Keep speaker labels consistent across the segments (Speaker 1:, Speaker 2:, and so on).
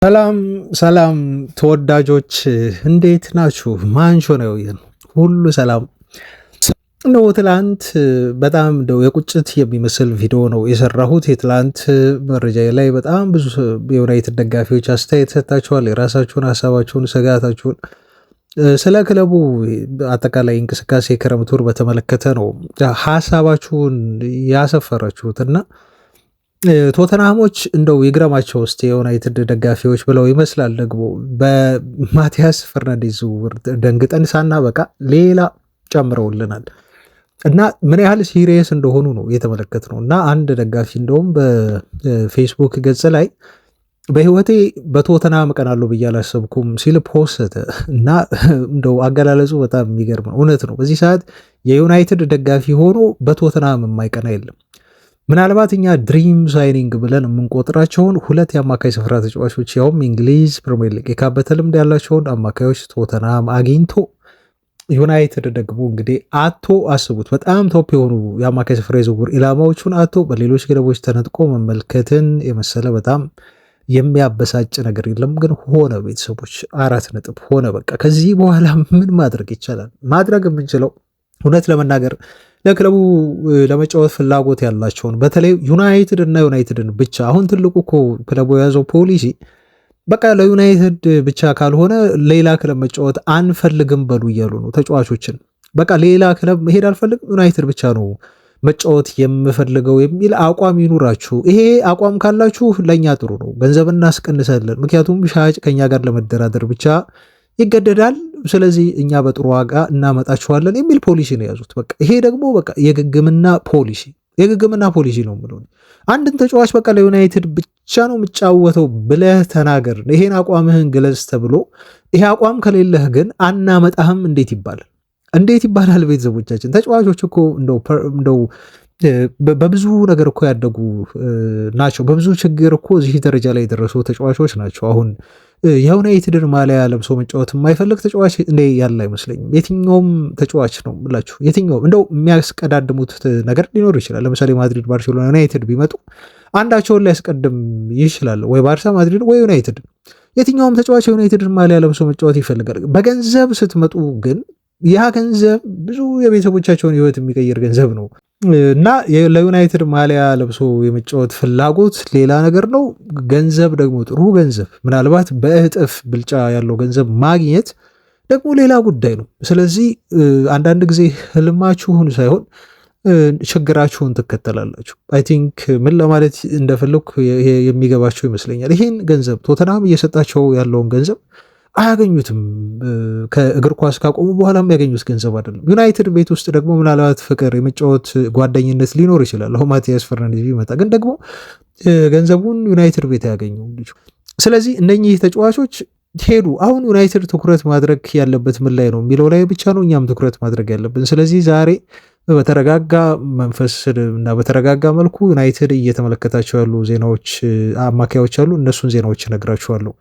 Speaker 1: ሰላም ሰላም ተወዳጆች እንዴት ናችሁ? ማንሾ ነው ሁሉ ሰላም ነው። ትላንት በጣም እንደው የቁጭት የሚመስል ቪዲዮ ነው የሰራሁት። የትላንት መረጃ ላይ በጣም ብዙ የዩናይትድ ደጋፊዎች አስተያየት ሰጥታችኋል። የራሳችሁን ሀሳባችሁን፣ ስጋታችሁን ስለ ክለቡ አጠቃላይ እንቅስቃሴ ክረምቱን በተመለከተ ነው ሀሳባችሁን ያሰፈራችሁትና ቶተንሃሞች እንደው ይግረማቸው ውስጥ የዩናይትድ ደጋፊዎች ብለው ይመስላል። ደግሞ በማቲያስ ፈርናንዴዝ ዝውውር ደንግጠን ሳናበቃ ሌላ ጨምረውልናል እና ምን ያህል ሲሪየስ እንደሆኑ ነው የተመለከት ነው። እና አንድ ደጋፊ እንደውም በፌስቡክ ገጽ ላይ በህይወቴ በቶተንሃም እቀናለሁ ብዬ አላሰብኩም ሲል ፖስተ እና እንደው አገላለጹ በጣም የሚገርም ነው። እውነት ነው። በዚህ ሰዓት የዩናይትድ ደጋፊ ሆኖ በቶተንሃም የማይቀና የለም። ምናልባት እኛ ድሪም ሳይኒንግ ብለን የምንቆጥራቸውን ሁለት የአማካይ ስፍራ ተጫዋቾች ያውም እንግሊዝ ፕሪሚየር ሊግ የካበተ ልምድ ያላቸውን አማካዮች ቶተንሃም አግኝቶ ዩናይትድ ደግሞ እንግዲህ አቶ አስቡት፣ በጣም ቶፕ የሆኑ የአማካይ ስፍራ የዝውውር ኢላማዎቹን አቶ በሌሎች ክለቦች ተነጥቆ መመልከትን የመሰለ በጣም የሚያበሳጭ ነገር የለም። ግን ሆነ ቤተሰቦች 4 ነጥብ ሆነ። በቃ ከዚህ በኋላ ምን ማድረግ ይቻላል? ማድረግ የምንችለው እውነት ለመናገር ለክለቡ ለመጫወት ፍላጎት ያላቸውን በተለይ ዩናይትድ እና ዩናይትድን ብቻ። አሁን ትልቁ እኮ ክለቡ የያዘው ፖሊሲ በቃ ለዩናይትድ ብቻ ካልሆነ ሌላ ክለብ መጫወት አንፈልግም በሉ እያሉ ነው ተጫዋቾችን። በቃ ሌላ ክለብ መሄድ አልፈልግም፣ ዩናይትድ ብቻ ነው መጫወት የምፈልገው የሚል አቋም ይኑራችሁ። ይሄ አቋም ካላችሁ ለእኛ ጥሩ ነው፣ ገንዘብ እናስቀንሳለን። ምክንያቱም ሻጭ ከኛ ጋር ለመደራደር ብቻ ይገደዳል። ስለዚህ እኛ በጥሩ ዋጋ እናመጣችኋለን የሚል ፖሊሲ ነው የያዙት። በቃ ይሄ ደግሞ በቃ የግግምና ፖሊሲ ነው የምለው። አንድን ተጫዋች በቃ ለዩናይትድ ብቻ ነው የምጫወተው ብለህ ተናገር፣ ይሄን አቋምህን ግለጽ ተብሎ ይሄ አቋም ከሌለህ ግን አናመጣህም እንዴት ይባላል? ቤተሰቦቻችን ተጫዋቾች እኮ እንደው በብዙ ነገር እኮ ያደጉ ናቸው። በብዙ ችግር እኮ እዚህ ደረጃ ላይ የደረሱ ተጫዋቾች ናቸው። አሁን የዩናይትድን ማሊያ ለብሶ መጫወት የማይፈልግ ተጫዋች ያለ አይመስለኝም። የትኛውም ተጫዋች ነው ብላችሁ የትኛውም እንደው የሚያስቀዳድሙት ነገር ሊኖር ይችላል። ለምሳሌ ማድሪድ፣ ባርሴሎና፣ ዩናይትድ ቢመጡ አንዳቸውን ሊያስቀድም ይችላል፣ ወይ ባርሳ ማድሪድ ወይ ዩናይትድ። የትኛውም ተጫዋች የዩናይትድን ማሊያ ለብሶ መጫወት ይፈልጋል። በገንዘብ ስትመጡ ግን ያ ገንዘብ ብዙ የቤተሰቦቻቸውን ሕይወት የሚቀይር ገንዘብ ነው እና ለዩናይትድ ማሊያ ለብሶ የመጫወት ፍላጎት ሌላ ነገር ነው። ገንዘብ ደግሞ ጥሩ ገንዘብ ምናልባት በእጥፍ ብልጫ ያለው ገንዘብ ማግኘት ደግሞ ሌላ ጉዳይ ነው። ስለዚህ አንዳንድ ጊዜ ህልማችሁን ሳይሆን ችግራችሁን ትከተላላችሁ። አይ ቲንክ ምን ለማለት እንደፈለኩ የሚገባቸው ይመስለኛል። ይህን ገንዘብ ቶተንሃም እየሰጣቸው ያለውን ገንዘብ አያገኙትም። ከእግር ኳስ ካቆሙ በኋላ የሚያገኙት ገንዘብ አይደለም። ዩናይትድ ቤት ውስጥ ደግሞ ምናልባት ፍቅር፣ የመጫወት ጓደኝነት ሊኖር ይችላል። አሁን ማቲያስ ፈርናንዴዝ ቢመጣ ግን ደግሞ ገንዘቡን ዩናይትድ ቤት አያገኘው ልጁ። ስለዚህ እነኚህ ተጫዋቾች ሄዱ። አሁን ዩናይትድ ትኩረት ማድረግ ያለበት ምን ላይ ነው የሚለው ላይ ብቻ ነው እኛም ትኩረት ማድረግ ያለብን። ስለዚህ ዛሬ በተረጋጋ መንፈስ እና በተረጋጋ መልኩ ዩናይትድ እየተመለከታቸው ያሉ ዜናዎች፣ አማካዮች አሉ። እነሱን ዜናዎች እነግራችኋለሁ።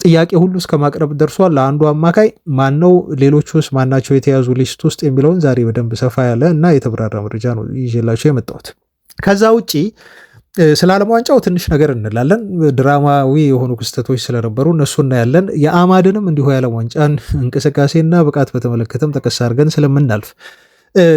Speaker 1: ጥያቄ ሁሉ እስከ ማቅረብ ደርሷል። ለአንዱ አማካይ ማነው፣ ሌሎቹስ ማናቸው የተያዙ ሊስት ውስጥ የሚለውን ዛሬ በደንብ ሰፋ ያለ እና የተብራራ መረጃ ነው ይዤላቸው የመጣሁት። ከዛ ውጪ ስለ ዓለም ዋንጫው ትንሽ ነገር እንላለን። ድራማዊ የሆኑ ክስተቶች ስለነበሩ እነሱ እናያለን። የአማድንም እንዲሁ የዓለም ዋንጫን እንቅስቃሴና ብቃት በተመለከተም ጠቀስ አድርገን ስለምናልፍ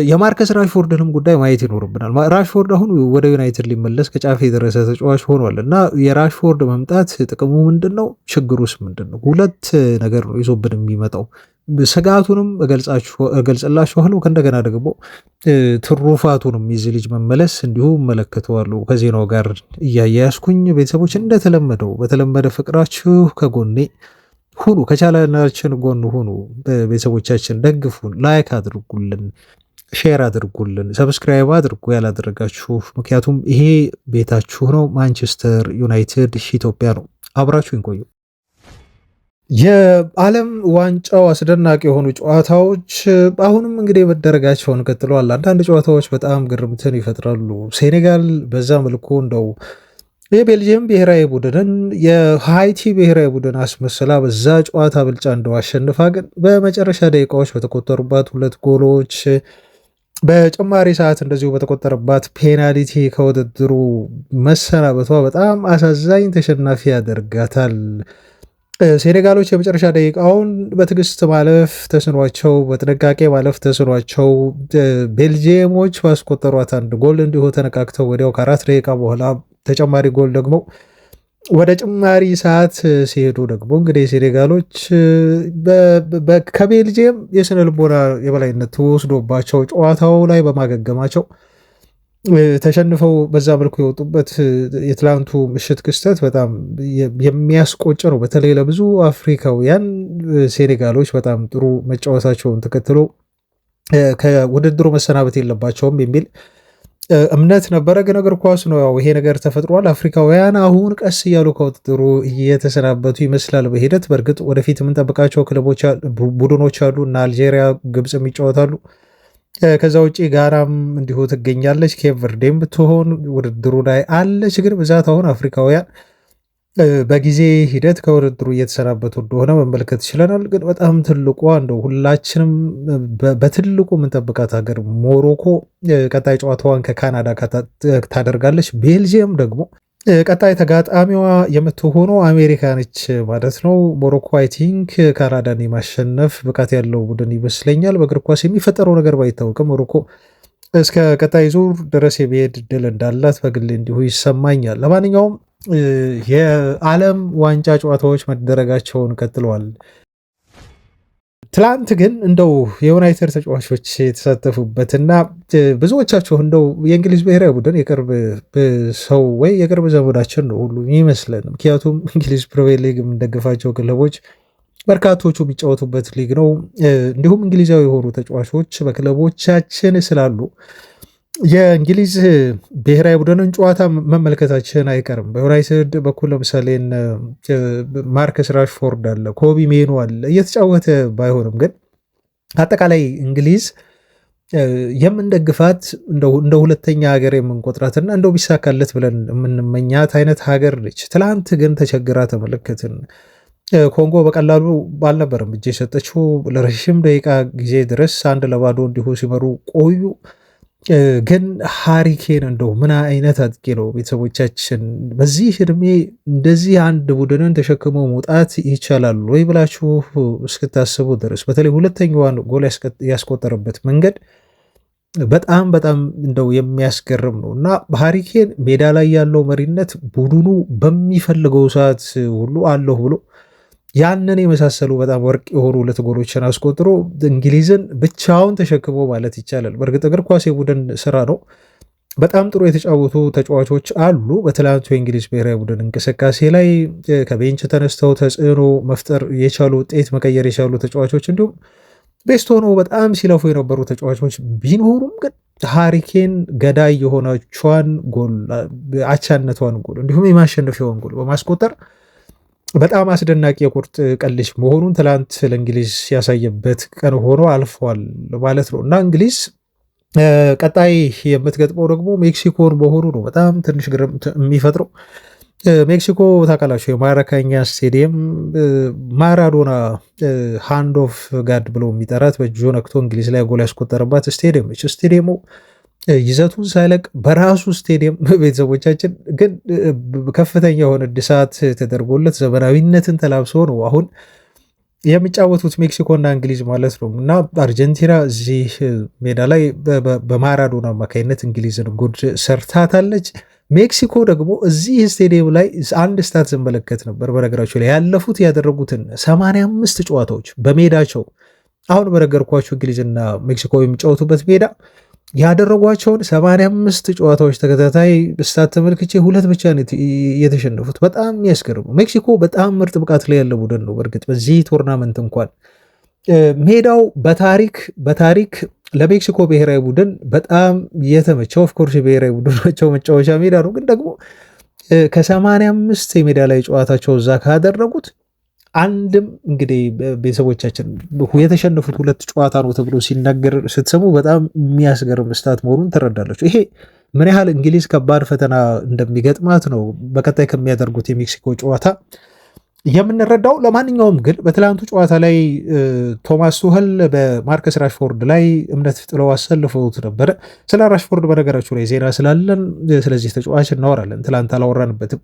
Speaker 1: የማርከስ ራሽፎርድንም ጉዳይ ማየት ይኖርብናል። ራሽፎርድ አሁን ወደ ዩናይትድ ሊመለስ ከጫፍ የደረሰ ተጫዋች ሆኗል እና የራሽፎርድ መምጣት ጥቅሙ ምንድን ነው? ችግሩስ ምንድን ነው? ሁለት ነገር ነው ይዞብን የሚመጣው። ስጋቱንም እገልጽላችኋለሁ፣ ከእንደገና ደግሞ ትሩፋቱንም የዚህ ልጅ መመለስ እንዲሁ እመለከተዋለሁ ከዜናው ጋር እያያያዝኩኝ። ቤተሰቦች እንደተለመደው በተለመደ ፍቅራችሁ ከጎኔ ሁኑ፣ ከቻናላችን ጎን ሁኑ። ቤተሰቦቻችን ደግፉን፣ ላይክ አድርጉልን፣ ሼር አድርጉልን፣ ሰብስክራይብ አድርጉ ያላደረጋችሁ። ምክንያቱም ይሄ ቤታችሁ ነው። ማንቸስተር ዩናይትድ ኢትዮጵያ ነው። አብራችሁን ቆዩ። የዓለም ዋንጫው አስደናቂ የሆኑ ጨዋታዎች አሁንም እንግዲህ መደረጋቸውን ቀጥለዋል። አንዳንድ ጨዋታዎች በጣም ግርምትን ይፈጥራሉ። ሴኔጋል በዛ መልኩ እንደው የቤልጅየም ብሔራዊ ቡድንን የሃይቲ ብሔራዊ ቡድን አስመስላ በዛ ጨዋታ ብልጫ እንደው አሸንፋ፣ ግን በመጨረሻ ደቂቃዎች በተቆጠሩባት 2 ጎሎች በጭማሪ ሰዓት እንደዚሁ በተቆጠረባት ፔናልቲ ከውድድሩ መሰናበቷ በጣም አሳዛኝ ተሸናፊ ያደርጋታል። ሴኔጋሎች የመጨረሻ ደቂቃውን በትዕግስት ማለፍ ተስኗቸው፣ በጥንቃቄ ማለፍ ተስኗቸው ቤልጂየሞች ባስቆጠሯት አንድ ጎል እንዲሁ ተነቃቅተው ወዲያው ከ4 ደቂቃ በኋላ ተጨማሪ ጎል ደግሞ ወደ ጭማሪ ሰዓት ሲሄዱ ደግሞ እንግዲህ ሴኔጋሎች ከቤልጅየም የስነ ልቦና የበላይነት ተወስዶባቸው ጨዋታው ላይ በማገገማቸው ተሸንፈው በዛ መልኩ የወጡበት የትላንቱ ምሽት ክስተት በጣም የሚያስቆጭ ነው። በተለይ ለብዙ አፍሪካውያን ሴኔጋሎች በጣም ጥሩ መጫወታቸውን ተከትሎ ከውድድሩ መሰናበት የለባቸውም የሚል እምነት ነበረ። ግን እግር ኳስ ነው፣ ያው ይሄ ነገር ተፈጥሯል። አፍሪካውያን አሁን ቀስ እያሉ ከውድድሩ እየተሰናበቱ ይመስላል በሂደት። በእርግጥ ወደፊት የምንጠብቃቸው ክለቦች ቡድኖች አሉ እና አልጄሪያ፣ ግብፅም ይጫወታሉ። ከዛ ውጭ ጋናም እንዲሁ ትገኛለች። ኬፕ ቨርዴም ብትሆን ውድድሩ ላይ አለች። ግን ብዛት አሁን አፍሪካውያን በጊዜ ሂደት ከውድድሩ እየተሰናበቱ እንደሆነ መመልከት ይችለናል። ግን በጣም ትልቋ እንደው ሁላችንም በትልቁ የምንጠብቃት ሀገር ሞሮኮ ቀጣይ ጨዋታዋን ከካናዳ ታደርጋለች። ቤልጅየም ደግሞ ቀጣይ ተጋጣሚዋ የምትሆነው አሜሪካ ነች ማለት ነው። ሞሮኮ አይ ቲንክ ካናዳን የማሸነፍ ብቃት ያለው ቡድን ይመስለኛል። በእግር ኳስ የሚፈጠረው ነገር ባይታወቅም ሞሮኮ እስከ ቀጣይ ዙር ድረስ የመሄድ ድል እንዳላት በግሌ እንዲሁ ይሰማኛል። ለማንኛውም የዓለም ዋንጫ ጨዋታዎች መደረጋቸውን ቀጥለዋል። ትላንት ግን እንደው የዩናይትድ ተጫዋቾች የተሳተፉበትና ብዙዎቻቸው እንደው የእንግሊዝ ብሔራዊ ቡድን የቅርብ ሰው ወይ የቅርብ ዘመዳችን ነው ሁሉ ይመስለን። ምክንያቱም እንግሊዝ ፕሪሚየር ሊግ የምንደግፋቸው ክለቦች በርካቶቹ የሚጫወቱበት ሊግ ነው። እንዲሁም እንግሊዛዊ የሆኑ ተጫዋቾች በክለቦቻችን ስላሉ የእንግሊዝ ብሔራዊ ቡድንን ጨዋታ መመልከታችን አይቀርም። በዩናይትድ በኩል ለምሳሌ ማርከስ ራሽፎርድ አለ፣ ኮቢ ሜኑ አለ። እየተጫወተ ባይሆንም ግን አጠቃላይ እንግሊዝ የምንደግፋት እንደ ሁለተኛ ሀገር የምንቆጥራትና እንደው ቢሳካለት ብለን የምንመኛት አይነት ሀገር ነች። ትላንት ግን ተቸግራ ተመለከትን። ኮንጎ በቀላሉ አልነበረም እጅ የሰጠችው። ለረዥም ደቂቃ ጊዜ ድረስ 1-0 እንዲሁ ሲመሩ ቆዩ። ግን ሃሪኬን እንደው ምን አይነት አጥቂ ነው! ቤተሰቦቻችን በዚህ እድሜ እንደዚህ አንድ ቡድንን ተሸክሞ መውጣት ይቻላል ወይ ብላችሁ እስክታስቡ ድረስ በተለይ ሁለተኛዋን ጎል ያስቆጠረበት መንገድ በጣም በጣም እንደው የሚያስገርም ነው እና ሃሪኬን ሜዳ ላይ ያለው መሪነት ቡድኑ በሚፈልገው ሰዓት ሁሉ አለሁ ብሎ ያንን የመሳሰሉ በጣም ወርቅ የሆኑ 2 ጎሎችን አስቆጥሮ እንግሊዝን ብቻውን ተሸክሞ ማለት ይቻላል። በእርግጥ እግር ኳስ የቡድን ስራ ነው። በጣም ጥሩ የተጫወቱ ተጫዋቾች አሉ። በትላንቱ የእንግሊዝ ብሔራዊ ቡድን እንቅስቃሴ ላይ ከቤንች ተነስተው ተጽዕኖ መፍጠር የቻሉ ውጤት መቀየር የቻሉ ተጫዋቾች እንዲሁም ቤስት ሆነው በጣም ሲለፉ የነበሩ ተጫዋቾች ቢኖሩም ግን ሃሪኬን ገዳይ የሆነቿን ጎል አቻነቷን ጎል እንዲሁም የማሸነፊያውን ጎል በማስቆጠር በጣም አስደናቂ የቁርጥ ቀልሽ መሆኑን ትላንት ለእንግሊዝ ያሳየበት ቀን ሆኖ አልፏል ማለት ነው እና እንግሊዝ ቀጣይ የምትገጥመው ደግሞ ሜክሲኮን መሆኑ ነው በጣም ትንሽ ግርም የሚፈጥረው። ሜክሲኮ ታውቃላችሁ የማራካኛ ስቴዲየም ማራዶና ሃንድ ኦፍ ጋድ ብሎ የሚጠራት በእጁ ነክቶ እንግሊዝ ላይ ጎል ያስቆጠረባት ስቴዲየም ነች። ስቴዲየሙ ይዘቱን ሳይለቅ በራሱ ስቴዲየም ቤተሰቦቻችን ግን ከፍተኛ የሆነ እድሳት ተደርጎለት ዘመናዊነትን ተላብሶ ነው አሁን የሚጫወቱት ሜክሲኮና እንግሊዝ ማለት ነው እና አርጀንቲና እዚህ ሜዳ ላይ በማራዶና አማካኝነት እንግሊዝን ጉድ ሰርታታለች። ሜክሲኮ ደግሞ እዚህ ስቴዲየም ላይ አንድ ስታት ስንመለከት ነበር። በነገራቸው ላይ ያለፉት ያደረጉትን 85 ጨዋታዎች በሜዳቸው አሁን በነገርኳቸው እንግሊዝና ሜክሲኮ የሚጫወቱበት ሜዳ ያደረጓቸውን 85 ጨዋታዎች ተከታታይ ስታት ተመልክቼ 2 ብቻ ነው የተሸነፉት። በጣም የሚያስገርሙ ሜክሲኮ በጣም ምርጥ ብቃት ላይ ያለ ቡድን ነው። በእርግጥ በዚህ ቶርናመንት እንኳን ሜዳው በታሪክ ለሜክሲኮ ብሔራዊ ቡድን በጣም የተመቸው ኦፍኮርስ የብሔራዊ ቡድናቸው መጫወቻ ሜዳ ነው። ግን ደግሞ ከ85 የሜዳ ላይ ጨዋታቸው እዛ ካደረጉት አንድም እንግዲህ ቤተሰቦቻችን የተሸነፉት 2 ጨዋታ ነው ተብሎ ሲናገር ስትሰሙ በጣም የሚያስገርም ስታት መሆኑን ትረዳላችሁ። ይሄ ምን ያህል እንግሊዝ ከባድ ፈተና እንደሚገጥማት ነው። በቀጣይ ከሚያደርጉት የሜክሲኮ ጨዋታ የምንረዳው። ለማንኛውም ግን በትላንቱ ጨዋታ ላይ ቶማስ ቱኸል በማርከስ ራሽፎርድ ላይ እምነት ጥለው አሰልፈውት ነበረ። ስለ ራሽፎርድ በነገራችሁ ላይ ዜና ስላለን ስለዚህ ተጫዋች እናወራለን። ትላንት አላወራንበትም።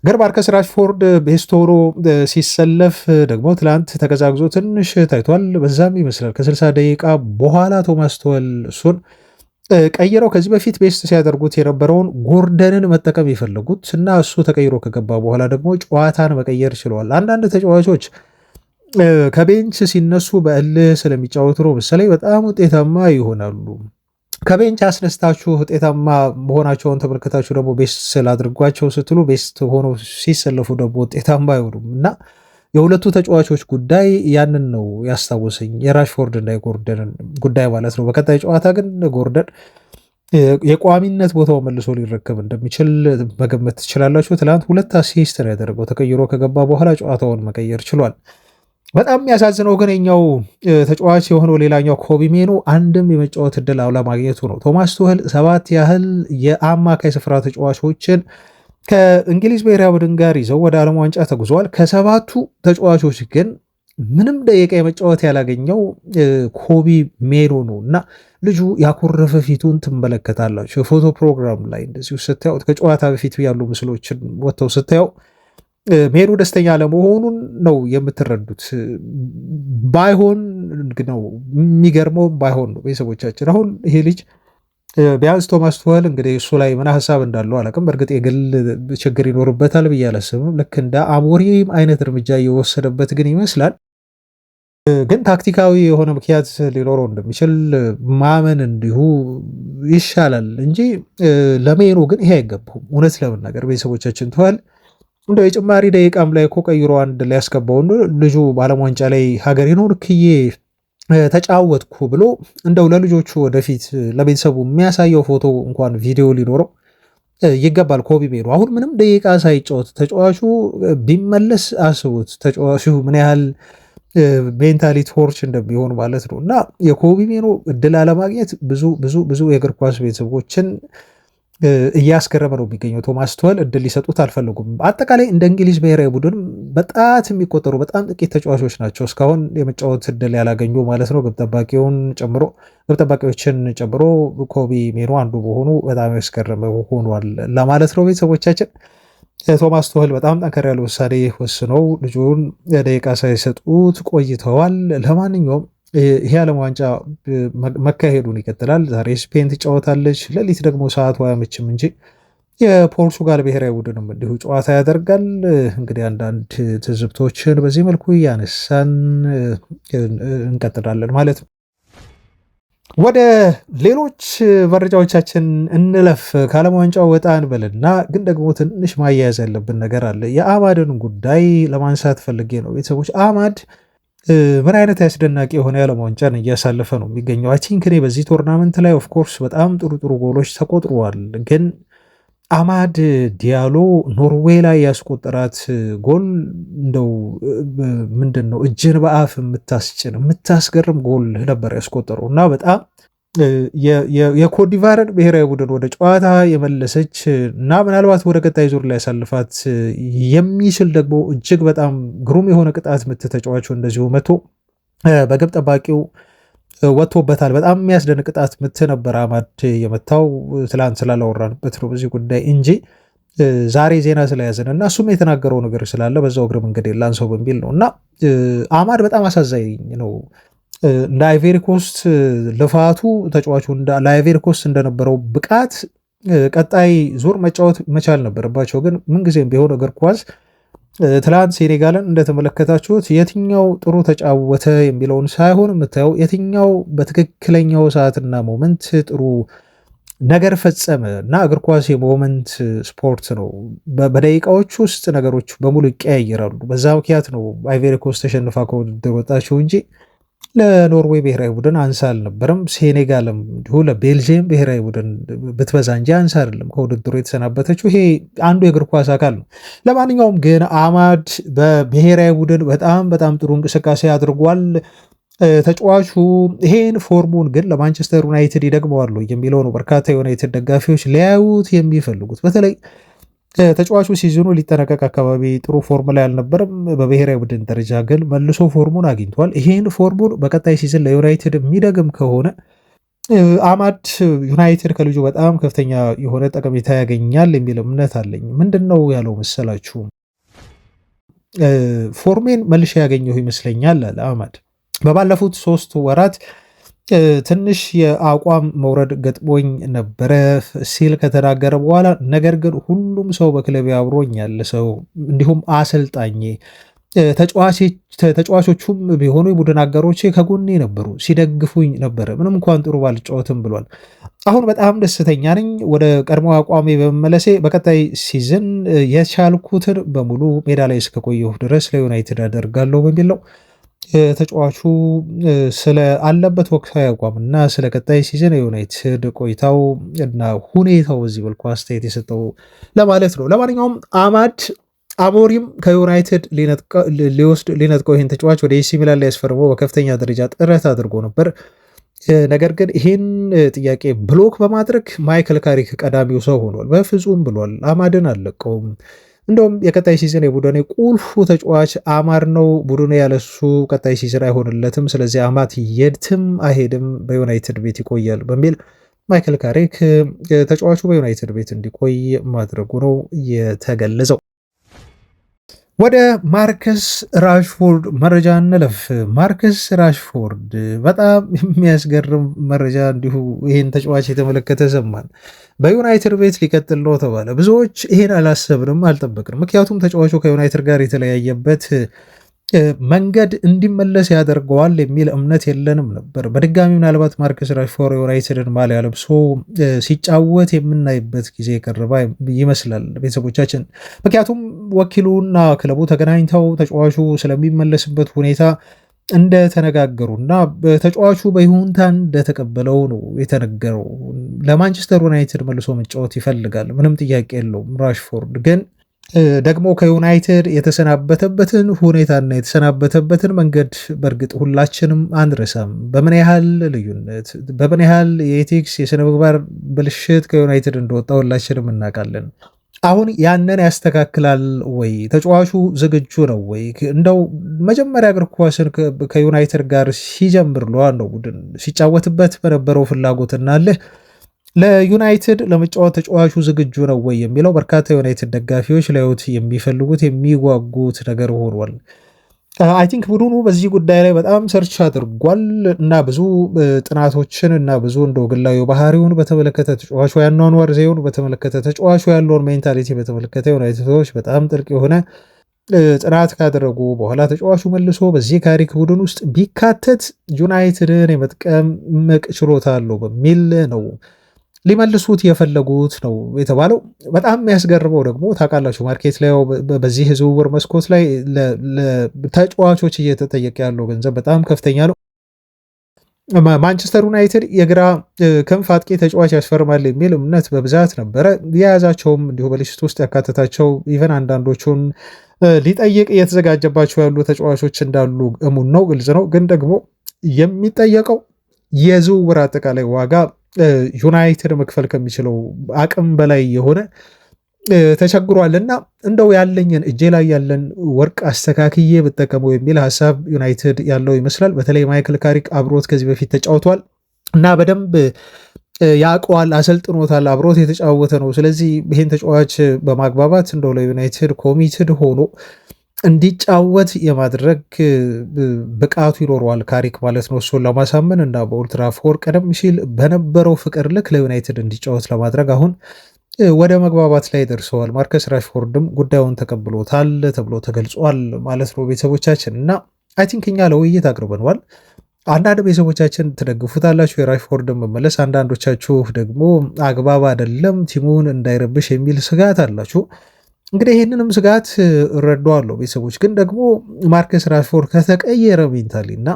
Speaker 1: ግን ማርከስ ራሽፎርድ ቤስት ሆኖ ሲሰለፍ ደግሞ ትላንት ተቀዛቅዞ ትንሽ ታይቷል። በዛም ይመስላል ከ60 ደቂቃ በኋላ ቶማስ ቱኸል እሱን ቀይረው ከዚህ በፊት ቤስት ሲያደርጉት የነበረውን ጎርደንን መጠቀም የፈለጉት እና እሱ ተቀይሮ ከገባ በኋላ ደግሞ ጨዋታን መቀየር ችለዋል። አንዳንድ ተጫዋቾች ከቤንች ሲነሱ በእልህ ስለሚጫወቱ ነው መሰለኝ በጣም ውጤታማ ይሆናሉ። ከቤንች አስነስታችሁ ውጤታማ መሆናቸውን ተመልከታችሁ ደግሞ ቤስት ስላድርጓቸው ስትሉ ቤስት ሆኖ ሲሰለፉ ደግሞ ውጤታማ አይሆኑም እና የሁለቱ ተጫዋቾች ጉዳይ ያንን ነው ያስታወሰኝ፣ የራሽፎርድ እና የጎርደንን ጉዳይ ማለት ነው። በቀጣይ ጨዋታ ግን ጎርደን የቋሚነት ቦታው መልሶ ሊረከብ እንደሚችል መገመት ትችላላችሁ። ትላንት 2 አሲስት ነው ያደረገው። ተቀይሮ ከገባ በኋላ ጨዋታውን መቀየር ችሏል። በጣም የሚያሳዝነው ግን የኛው ተጫዋች የሆነው ሌላኛው ኮቢ ሜኑ አንድም የመጫወት እድል አለማግኘቱ ነው። ቶማስ ቱኸል 7 ያህል የአማካይ ስፍራ ተጫዋቾችን ከእንግሊዝ ብሔራዊ ቡድን ጋር ይዘው ወደ ዓለም ዋንጫ ተጉዘዋል። ከ7ቱ ተጫዋቾች ግን ምንም ደቂቃ የመጫወት ያላገኘው ኮቢ ሜኑ ነው እና ልጁ ያኮረፈ ፊቱን ትመለከታላችሁ። የፎቶ ፕሮግራም ላይ እንደዚሁ ስታዩት ከጨዋታ በፊት ያሉ ምስሎችን ወጥተው ስታየው ሜኑ ደስተኛ ለመሆኑን ነው የምትረዱት። ባይሆን ነው የሚገርመው፣ ባይሆን ነው ቤተሰቦቻችን። አሁን ይሄ ልጅ ቢያንስ ቶማስ ቱኸል እንግዲህ እሱ ላይ ምን ሀሳብ እንዳለው አላውቅም። በእርግጥ የግል ችግር ይኖርበታል ብዬ አላስብም። ልክ እንደ አሞሪም አይነት እርምጃ እየወሰደበት ግን ይመስላል። ግን ታክቲካዊ የሆነ ምክንያት ሊኖረው እንደሚችል ማመን እንዲሁ ይሻላል እንጂ ለሜኑ ግን ይሄ አይገባውም። እውነት ለመናገር ቤተሰቦቻችን ቱኸል እንደው የጭማሪ ደቂቃም ላይ እኮ ቀይሮ አንድ ላይ ያስገባው ልጁ በዓለም ዋንጫ ላይ ሀገሬን ወክዬ ተጫወትኩ ብሎ እንደው ለልጆቹ ወደፊት ለቤተሰቡ የሚያሳየው ፎቶ እንኳን ቪዲዮ ሊኖረው ይገባል። ኮቢ ሜኑ አሁን ምንም ደቂቃ ሳይጫወት ተጫዋቹ ቢመለስ አስቡት፣ ተጫዋቹ ምን ያህል ሜንታሊ ቶርች እንደሚሆን ማለት ነው። እና የኮቢ ሜኑ እድል አለማግኘት ብዙ ብዙ ብዙ የእግር ኳስ ቤተሰቦችን እያስገረመ ነው የሚገኘው። ቶማስ ቱኸል እድል ሊሰጡት አልፈለጉም። አጠቃላይ እንደ እንግሊዝ ብሔራዊ ቡድን በጣት የሚቆጠሩ በጣም ጥቂት ተጫዋቾች ናቸው እስካሁን የመጫወት እድል ያላገኙ ማለት ነው። ግብ ጠባቂዎችን ጨምሮ ኮቢ ሜኑ አንዱ በሆኑ በጣም ያስገረመ ሆኗል ለማለት ነው። ቤተሰቦቻችን ቶማስ ቱኸል በጣም ጠንከር ያለ ውሳኔ ወስነው ልጁን ደቂቃ ሳይሰጡት ቆይተዋል። ለማንኛውም ይሄ ዓለም ዋንጫ መካሄዱን ይቀጥላል። ዛሬ ስፔን ትጫወታለች። ሌሊት ደግሞ ሰዓቱ አያመችም እንጂ የፖርቱጋል ብሔራዊ ቡድንም እንዲሁ ጨዋታ ያደርጋል። እንግዲህ አንዳንድ ትዝብቶችን በዚህ መልኩ እያነሳን እንቀጥላለን ማለት ነው። ወደ ሌሎች መረጃዎቻችን እንለፍ። ከዓለም ዋንጫው ወጣ እንበልና ግን ደግሞ ትንሽ ማያያዝ ያለብን ነገር አለ። የአማድን ጉዳይ ለማንሳት ፈልጌ ነው ቤተሰቦች። አማድ ምን አይነት አስደናቂ የሆነ የዓለም ዋንጫን እያሳለፈ ነው የሚገኘው። አይ ቲንክ እኔ በዚህ ቶርናመንት ላይ ኦፍኮርስ በጣም ጥሩ ጥሩ ጎሎች ተቆጥረዋል። ግን አማድ ዲያሎ ኖርዌይ ላይ ያስቆጠራት ጎል እንደው ምንድን ነው እጅን በአፍ የምታስጭን የምታስገርም ጎል ነበር ያስቆጠረው እና በጣም የኮትዲቯርን ብሔራዊ ቡድን ወደ ጨዋታ የመለሰች እና ምናልባት ወደ ቀጣይ ዙር ላይ ያሳልፋት የሚችል ደግሞ እጅግ በጣም ግሩም የሆነ ቅጣት ምት ተጫዋቹ እንደዚሁ መቶ በግብ ጠባቂው ወጥቶበታል። በጣም የሚያስደንቅ ቅጣት ምት ነበር አማድ የመታው። ትላንት ስላላወራንበት ነው በዚህ ጉዳይ እንጂ ዛሬ ዜና ስለያዘን እና እሱም የተናገረው ነገር ስላለ በዛው እግረ መንገድ ላንሰው በሚል ነው እና አማድ በጣም አሳዛኝ ነው። እንደ አይቬሪ ኮስት ልፋቱ ተጫዋቹ ለአይቬሪ ኮስት እንደነበረው ብቃት ቀጣይ ዙር መጫወት መቻል ነበረባቸው። ግን ምንጊዜም ቢሆን እግር ኳስ ትላንት ሴኔጋልን እንደተመለከታችሁት የትኛው ጥሩ ተጫወተ የሚለውን ሳይሆን የምታየው የትኛው በትክክለኛው ሰዓትና ሞመንት ጥሩ ነገር ፈጸመ እና እግር ኳስ የሞመንት ስፖርት ነው። በደቂቃዎች ውስጥ ነገሮች በሙሉ ይቀያየራሉ። በዛ ምክንያት ነው አይቬሪ ኮስት ተሸንፋ ከውድድር ወጣችው እንጂ ለኖርዌይ ብሔራዊ ቡድን አንሳ አልነበረም። ሴኔጋልም እንዲሁ ለቤልጅየም ብሔራዊ ቡድን ብትበዛ እንጂ አንሳ አይደለም ከውድድሩ የተሰናበተችው። ይሄ አንዱ የእግር ኳስ አካል ነው። ለማንኛውም ግን አማድ በብሔራዊ ቡድን በጣም በጣም ጥሩ እንቅስቃሴ አድርጓል። ተጫዋቹ ይሄን ፎርሙን ግን ለማንቸስተር ዩናይትድ ይደግመዋሉ የሚለው ነው በርካታ የዩናይትድ ደጋፊዎች ሊያዩት የሚፈልጉት። በተለይ ተጫዋቹ ሲዝኑ ሊጠናቀቅ አካባቢ ጥሩ ፎርም ላይ አልነበረም። በብሔራዊ ቡድን ደረጃ ግን መልሶ ፎርሙን አግኝቷል። ይህን ፎርሙን በቀጣይ ሲዝን ለዩናይትድ የሚደግም ከሆነ አማድ ዩናይትድ ከልጁ በጣም ከፍተኛ የሆነ ጠቀሜታ ያገኛል የሚል እምነት አለኝ። ምንድን ነው ያለው መሰላችሁ? ፎርሜን መልሼ ያገኘሁ ይመስለኛል አለ አማድ። በባለፉት 3 ወራት ትንሽ የአቋም መውረድ ገጥሞኝ ነበረ ሲል ከተናገረ በኋላ ነገር ግን ሁሉም ሰው በክለብ አብሮኝ ያለ ሰው እንዲሁም አሰልጣኝ ተጫዋቾቹም ቢሆኑ የቡድን አጋሮቼ ከጎኔ ነበሩ፣ ሲደግፉኝ ነበረ ምንም እንኳን ጥሩ ባልጫወትም ብሏል። አሁን በጣም ደስተኛ ነኝ ወደ ቀድሞ አቋሜ በመመለሴ። በቀጣይ ሲዝን የቻልኩትን በሙሉ ሜዳ ላይ እስከቆየሁ ድረስ ለዩናይትድ አደርጋለሁ በሚል ነው ተጫዋቹ ስለ አለበት ወቅታዊ አቋም እና ስለ ቀጣይ ሲዝን የዩናይትድ ቆይታው እና ሁኔታው በዚህ መልኩ አስተያየት የሰጠው ለማለት ነው። ለማንኛውም አማድ አሞሪም ከዩናይትድ ሊነጥቀው ይህን ተጫዋች ወደ ኤሲ ሚላን ላይ ያስፈርመው በከፍተኛ ደረጃ ጥረት አድርጎ ነበር። ነገር ግን ይህን ጥያቄ ብሎክ በማድረግ ማይክል ካሪክ ቀዳሚው ሰው ሆኗል። በፍጹም ብሏል፣ አማድን አልለቀውም። እንደውም የቀጣይ ሲዝን የቡድኔ ቁልፉ ተጫዋች አማድ ነው፣ ቡድኑ ያለሱ ቀጣይ ሲዝን አይሆንለትም፣ ስለዚህ አማድ የትም አይሄድም፣ በዩናይትድ ቤት ይቆያል በሚል ማይክል ካሪክ ተጫዋቹ በዩናይትድ ቤት እንዲቆይ ማድረጉ ነው የተገለጸው። ወደ ማርከስ ራሽፎርድ መረጃ እንለፍ። ማርከስ ራሽፎርድ በጣም የሚያስገርም መረጃ እንዲሁ ይህን ተጫዋች የተመለከተ ሰማን። በዩናይትድ ቤት ሊቀጥል ነው ተባለ። ብዙዎች ይሄን አላሰብንም፣ አልጠበቅንም። ምክንያቱም ተጫዋቹ ከዩናይትድ ጋር የተለያየበት መንገድ እንዲመለስ ያደርገዋል የሚል እምነት የለንም ነበር። በድጋሚ ምናልባት ማርከስ ራሽፎርድ ዩናይትድን ማሊያ ለብሶ ሲጫወት የምናይበት ጊዜ የቀረበ ይመስላል ቤተሰቦቻችን። ምክንያቱም ወኪሉና ክለቡ ተገናኝተው ተጫዋቹ ስለሚመለስበት ሁኔታ እንደተነጋገሩና ተጫዋቹ በይሁንታ እንደተቀበለው ነው የተነገረው። ለማንቸስተር ዩናይትድ መልሶ መጫወት ይፈልጋል፣ ምንም ጥያቄ የለውም። ራሽፎርድ ግን ደግሞ ከዩናይትድ የተሰናበተበትን ሁኔታና የተሰናበተበትን መንገድ በእርግጥ ሁላችንም አንረሳም። በምን ያህል ልዩነት፣ በምን ያህል የኤቲክስ የስነ ምግባር ብልሽት ከዩናይትድ እንደወጣ ሁላችንም እናውቃለን። አሁን ያንን ያስተካክላል ወይ? ተጫዋቹ ዝግጁ ነው ወይ? እንደው መጀመሪያ እግር ኳስን ከዩናይትድ ጋር ሲጀምር ነው ቡድን ሲጫወትበት በነበረው ፍላጎትና አለህ ለዩናይትድ ለመጫወት ተጫዋቹ ዝግጁ ነው ወይ የሚለው በርካታ ዩናይትድ ደጋፊዎች ላዩት የሚፈልጉት የሚጓጉት ነገር ሆኗል። አይ ቲንክ ቡድኑ በዚህ ጉዳይ ላይ በጣም ሰርች አድርጓል እና ብዙ ጥናቶችን እና ብዙ እንደው ግላዊ ባህሪውን በተመለከተ ተጫዋቹ ያኗኗር ዘይቤውን በተመለከተ ተጫዋቹ ያለውን ሜንታሊቲ በተመለከተ ዩናይትዶች በጣም ጥልቅ የሆነ ጥናት ካደረጉ በኋላ ተጫዋቹ መልሶ በዚህ ካሪክ ቡድን ውስጥ ቢካተት ዩናይትድን የመጥቀም እምቅ ችሎታ አለው በሚል ነው ሊመልሱት የፈለጉት ነው የተባለው። በጣም የሚያስገርመው ደግሞ ታውቃላችሁ ማርኬት ላይ በዚህ ዝውውር መስኮት ላይ ተጫዋቾች እየተጠየቀ ያለው ገንዘብ በጣም ከፍተኛ ነው። ማንቸስተር ዩናይትድ የግራ ክንፍ አጥቂ ተጫዋች ያስፈርማል የሚል እምነት በብዛት ነበረ። የያዛቸውም እንዲሁ በሊስት ውስጥ ያካተታቸው ኢቨን አንዳንዶቹን ሊጠይቅ እየተዘጋጀባቸው ያሉ ተጫዋቾች እንዳሉ እሙን ነው፣ ግልጽ ነው። ግን ደግሞ የሚጠየቀው የዝውውር አጠቃላይ ዋጋ ዩናይትድ መክፈል ከሚችለው አቅም በላይ የሆነ ተቸግሯል እና እንደው ያለኝን እጄ ላይ ያለን ወርቅ አስተካክዬ ብጠቀመው የሚል ሀሳብ ዩናይትድ ያለው ይመስላል። በተለይ ማይክል ካሪክ አብሮት ከዚህ በፊት ተጫውቷል እና በደንብ ያውቀዋል፣ አሰልጥኖታል፣ አብሮት የተጫወተ ነው። ስለዚህ ይህን ተጫዋች በማግባባት እንደው ለዩናይትድ ኮሚትድ ሆኖ እንዲጫወት የማድረግ ብቃቱ ይኖረዋል ካሪክ ማለት ነው። እሱን ለማሳመን እና በኦልድ ትራፎርድ ቀደም ሲል በነበረው ፍቅር ልክ ለዩናይትድ እንዲጫወት ለማድረግ አሁን ወደ መግባባት ላይ ደርሰዋል። ማርከስ ራሽፎርድም ጉዳዩን ተቀብሎታል ተብሎ ተገልጿል ማለት ነው ቤተሰቦቻችን። እና አይ ቲንክ እኛ ለውይይት አቅርበነዋል። አንዳንድ ቤተሰቦቻችን ትደግፉታላችሁ የራሽፎርድን መመለስ፣ አንዳንዶቻችሁ ደግሞ አግባብ አይደለም ቲሙን እንዳይረብሽ የሚል ስጋት አላችሁ። እንግዲህ ይህንንም ስጋት እረዳዋለሁ ቤተሰቦች። ግን ደግሞ ማርከስ ራሽፎርድ ከተቀየረ ሜንታሊ እና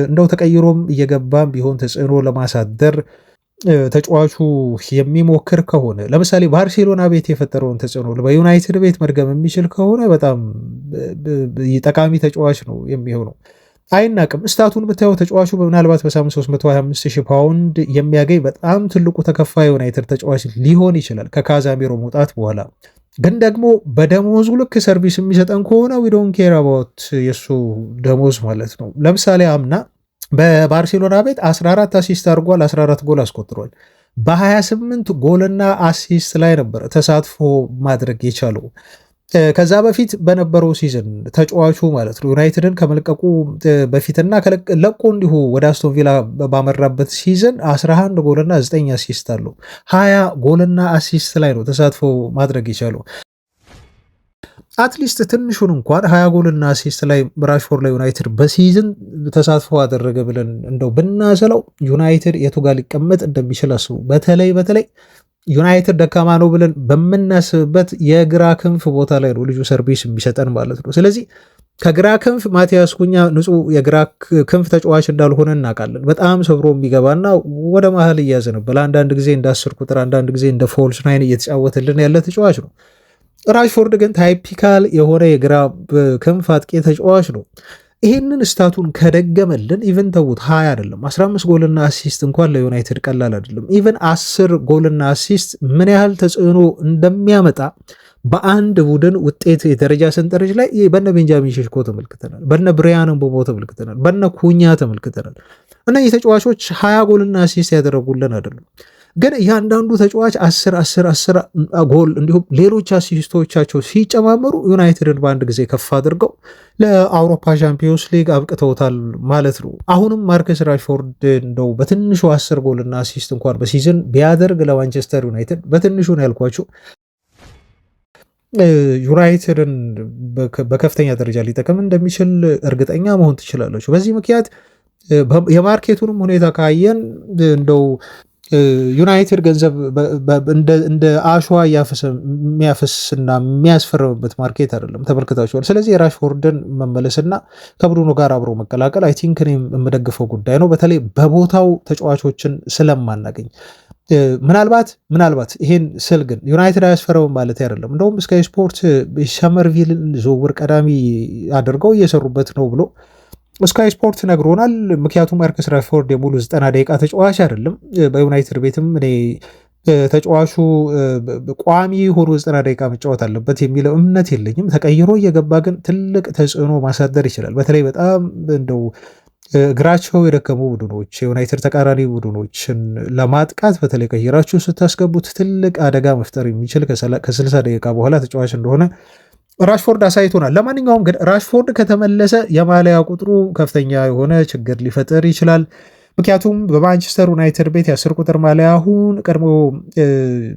Speaker 1: እንደው ተቀይሮም እየገባም ቢሆን ተጽዕኖ ለማሳደር ተጫዋቹ የሚሞክር ከሆነ ለምሳሌ ባርሴሎና ቤት የፈጠረውን ተጽዕኖ በዩናይትድ ቤት መድገም የሚችል ከሆነ በጣም ጠቃሚ ተጫዋች ነው የሚሆነው። አይናቅም። ስታቱን ብታየው ተጫዋቹ ምናልባት በሳምንት 325,000 ፓውንድ የሚያገኝ በጣም ትልቁ ተከፋይ ዩናይትድ ተጫዋች ሊሆን ይችላል ከካዛሜሮ መውጣት በኋላ። ግን ደግሞ በደሞዙ ልክ ሰርቪስ የሚሰጠን ከሆነ ዊ ዶንት ኬር አባውት የእሱ ደሞዝ ማለት ነው። ለምሳሌ አምና በባርሴሎና ቤት 14 አሲስት አድርጓል፣ 14 ጎል አስቆጥሯል። በ28 ጎልና አሲስት ላይ ነበረ ተሳትፎ ማድረግ የቻለው። ከዛ በፊት በነበረው ሲዝን ተጫዋቹ ማለት ነው ዩናይትድን ከመልቀቁ በፊትና ለቆ እንዲሁ ወደ አስቶን ቪላ ባመራበት ሲዝን 11 ጎልና 9 አሲስት አለው። 20 ጎልና አሲስት ላይ ነው ተሳትፎ ማድረግ የቻለው። አትሊስት ትንሹን እንኳን 20 ጎልና አሲስት ላይ ራሽፎርድ ላይ ዩናይትድ በሲዝን ተሳትፎ አደረገ ብለን እንደው ብናሰለው ዩናይትድ የቱ ጋር ሊቀመጥ እንደሚችል አስቡ። በተለይ ዩናይትድ ደካማ ነው ብለን በምናስብበት የግራ ክንፍ ቦታ ላይ ነው ልጁ ሰርቪስ የሚሰጠን ማለት ነው። ስለዚህ ከግራ ክንፍ ማቲያስ ኩኛ ንጹህ የግራ ክንፍ ተጫዋች እንዳልሆነ እናውቃለን። በጣም ሰብሮ የሚገባና ወደ መሀል እያዘነበለ አንዳንድ ጊዜ እንደ 10 ቁጥር አንዳንድ ጊዜ እንደ ፎልስ ናይን እየተጫወተልን ያለ ተጫዋች ነው። ራሽፎርድ ግን ታይፒካል የሆነ የግራ ክንፍ አጥቂ ተጫዋች ነው። ይህንን ስታቱን ከደገመልን ኢቨን ተውት 20 አይደለም 15 ጎልና አሲስት እንኳን ለዩናይትድ ቀላል አይደለም። ኢቨን 10 ጎልና አሲስት ምን ያህል ተጽዕኖ እንደሚያመጣ በአንድ ቡድን ውጤት የደረጃ ሰንጠረዥ ላይ በነ ቤንጃሚን ሼሽኮ ተመልክተናል፣ በነ ብሪያን ምቦሞ ተመልክተናል፣ በነ ኩኛ ተመልክተናል። እነዚህ ተጫዋቾች 20 ጎልና አሲስት ያደረጉልን አይደለም። ግን እያንዳንዱ ተጫዋች 10 ጎል እንዲሁም ሌሎች አሲስቶቻቸው ሲጨማመሩ ዩናይትድን በአንድ ጊዜ ከፍ አድርገው ለአውሮፓ ቻምፒዮንስ ሊግ አብቅተውታል ማለት ነው። አሁንም ማርከስ ራሽፎርድ እንደው በትንሹ 10 ጎልና አሲስት እንኳን በሲዝን ቢያደርግ ለማንቸስተር ዩናይትድ በትንሹ ነው ያልኳቸው ዩናይትድን በከፍተኛ ደረጃ ሊጠቅም እንደሚችል እርግጠኛ መሆን ትችላለች። በዚህ ምክንያት የማርኬቱንም ሁኔታ ካየን እንደው ዩናይትድ ገንዘብ እንደ አሸዋ የሚያፈስና የሚያስፈርምበት ማርኬት አይደለም፣ ተመልክታችኋል። ስለዚህ የራሽፎርድን መመለስና ከብሩኖ ጋር አብሮ መቀላቀል አይ ቲንክ እኔ የምደግፈው ጉዳይ ነው። በተለይ በቦታው ተጫዋቾችን ስለማናገኝ ምናልባት ይሄን ስል ግን ዩናይትድ አያስፈርምም ማለት አይደለም። እንደውም ስካይ ስፖርት ሸመርቪልን ዝውውር ቀዳሚ አድርገው እየሰሩበት ነው ብሎ ስካይ ስፖርት ነግሮናል። ምክንያቱም ማርከስ ራሽፎርድ የሙሉ 90 ደቂቃ ተጫዋች አይደለም። በዩናይትድ ቤትም እኔ ተጫዋቹ ቋሚ ሆኖ 90 ደቂቃ መጫወት አለበት የሚለው እምነት የለኝም። ተቀይሮ እየገባ ግን ትልቅ ተጽዕኖ ማሳደር ይችላል። በተለይ በጣም እንደው እግራቸው የደከሙ ቡድኖች፣ የዩናይትድ ተቃራኒ ቡድኖችን ለማጥቃት በተለይ ቀይራችሁ ስታስገቡት ትልቅ አደጋ መፍጠር የሚችል ከ60 ደቂቃ በኋላ ተጫዋች እንደሆነ ራሽፎርድ አሳይቶናል። ለማንኛውም ግን ራሽፎርድ ከተመለሰ የማሊያ ቁጥሩ ከፍተኛ የሆነ ችግር ሊፈጥር ይችላል። ምክንያቱም በማንቸስተር ዩናይትድ ቤት የ10 ቁጥር ማሊያ አሁን ቀድሞ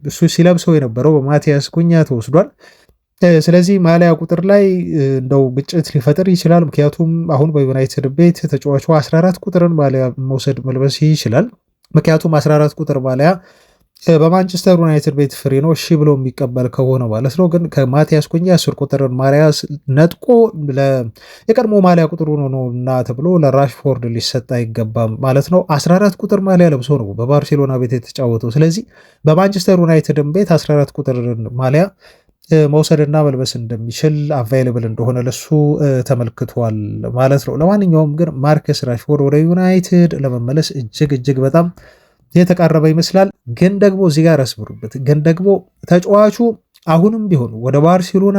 Speaker 1: እሱ ሲለብሰው የነበረው በማቲያስ ኩኛ ተወስዷል። ስለዚህ ማሊያ ቁጥር ላይ እንደው ግጭት ሊፈጥር ይችላል። ምክንያቱም አሁን በዩናይትድ ቤት ተጫዋቹ 14 ቁጥርን ማሊያ መውሰድ መልበስ ይችላል። ምክንያቱም 14 ቁጥር ማሊያ በማንቸስተር ዩናይትድ ቤት ፍሪ ነው፣ እሺ ብሎ የሚቀበል ከሆነ ማለት ነው። ግን ከማቲያስ ኩኛ 10 ቁጥርን ማሊያ ነጥቆ የቀድሞ ማሊያ ቁጥሩ ነው እና ተብሎ ለራሽፎርድ ሊሰጥ አይገባም ማለት ነው። 14 ቁጥር ማሊያ ለብሶ ነው በባርሴሎና ቤት የተጫወተው። ስለዚህ በማንቸስተር ዩናይትድን ቤት 14 ቁጥርን ማሊያ መውሰድና መልበስ እንደሚችል አቫይለብል እንደሆነ ለሱ ተመልክቷል ማለት ነው። ለማንኛውም ግን ማርከስ ራሽፎርድ ወደ ዩናይትድ ለመመለስ እጅግ በጣም የተቃረበ ይመስላል። ግን ደግሞ እዚህ ጋር ያስብሩበት፣ ግን ደግሞ ተጫዋቹ አሁንም ቢሆን ወደ ባርሴሎና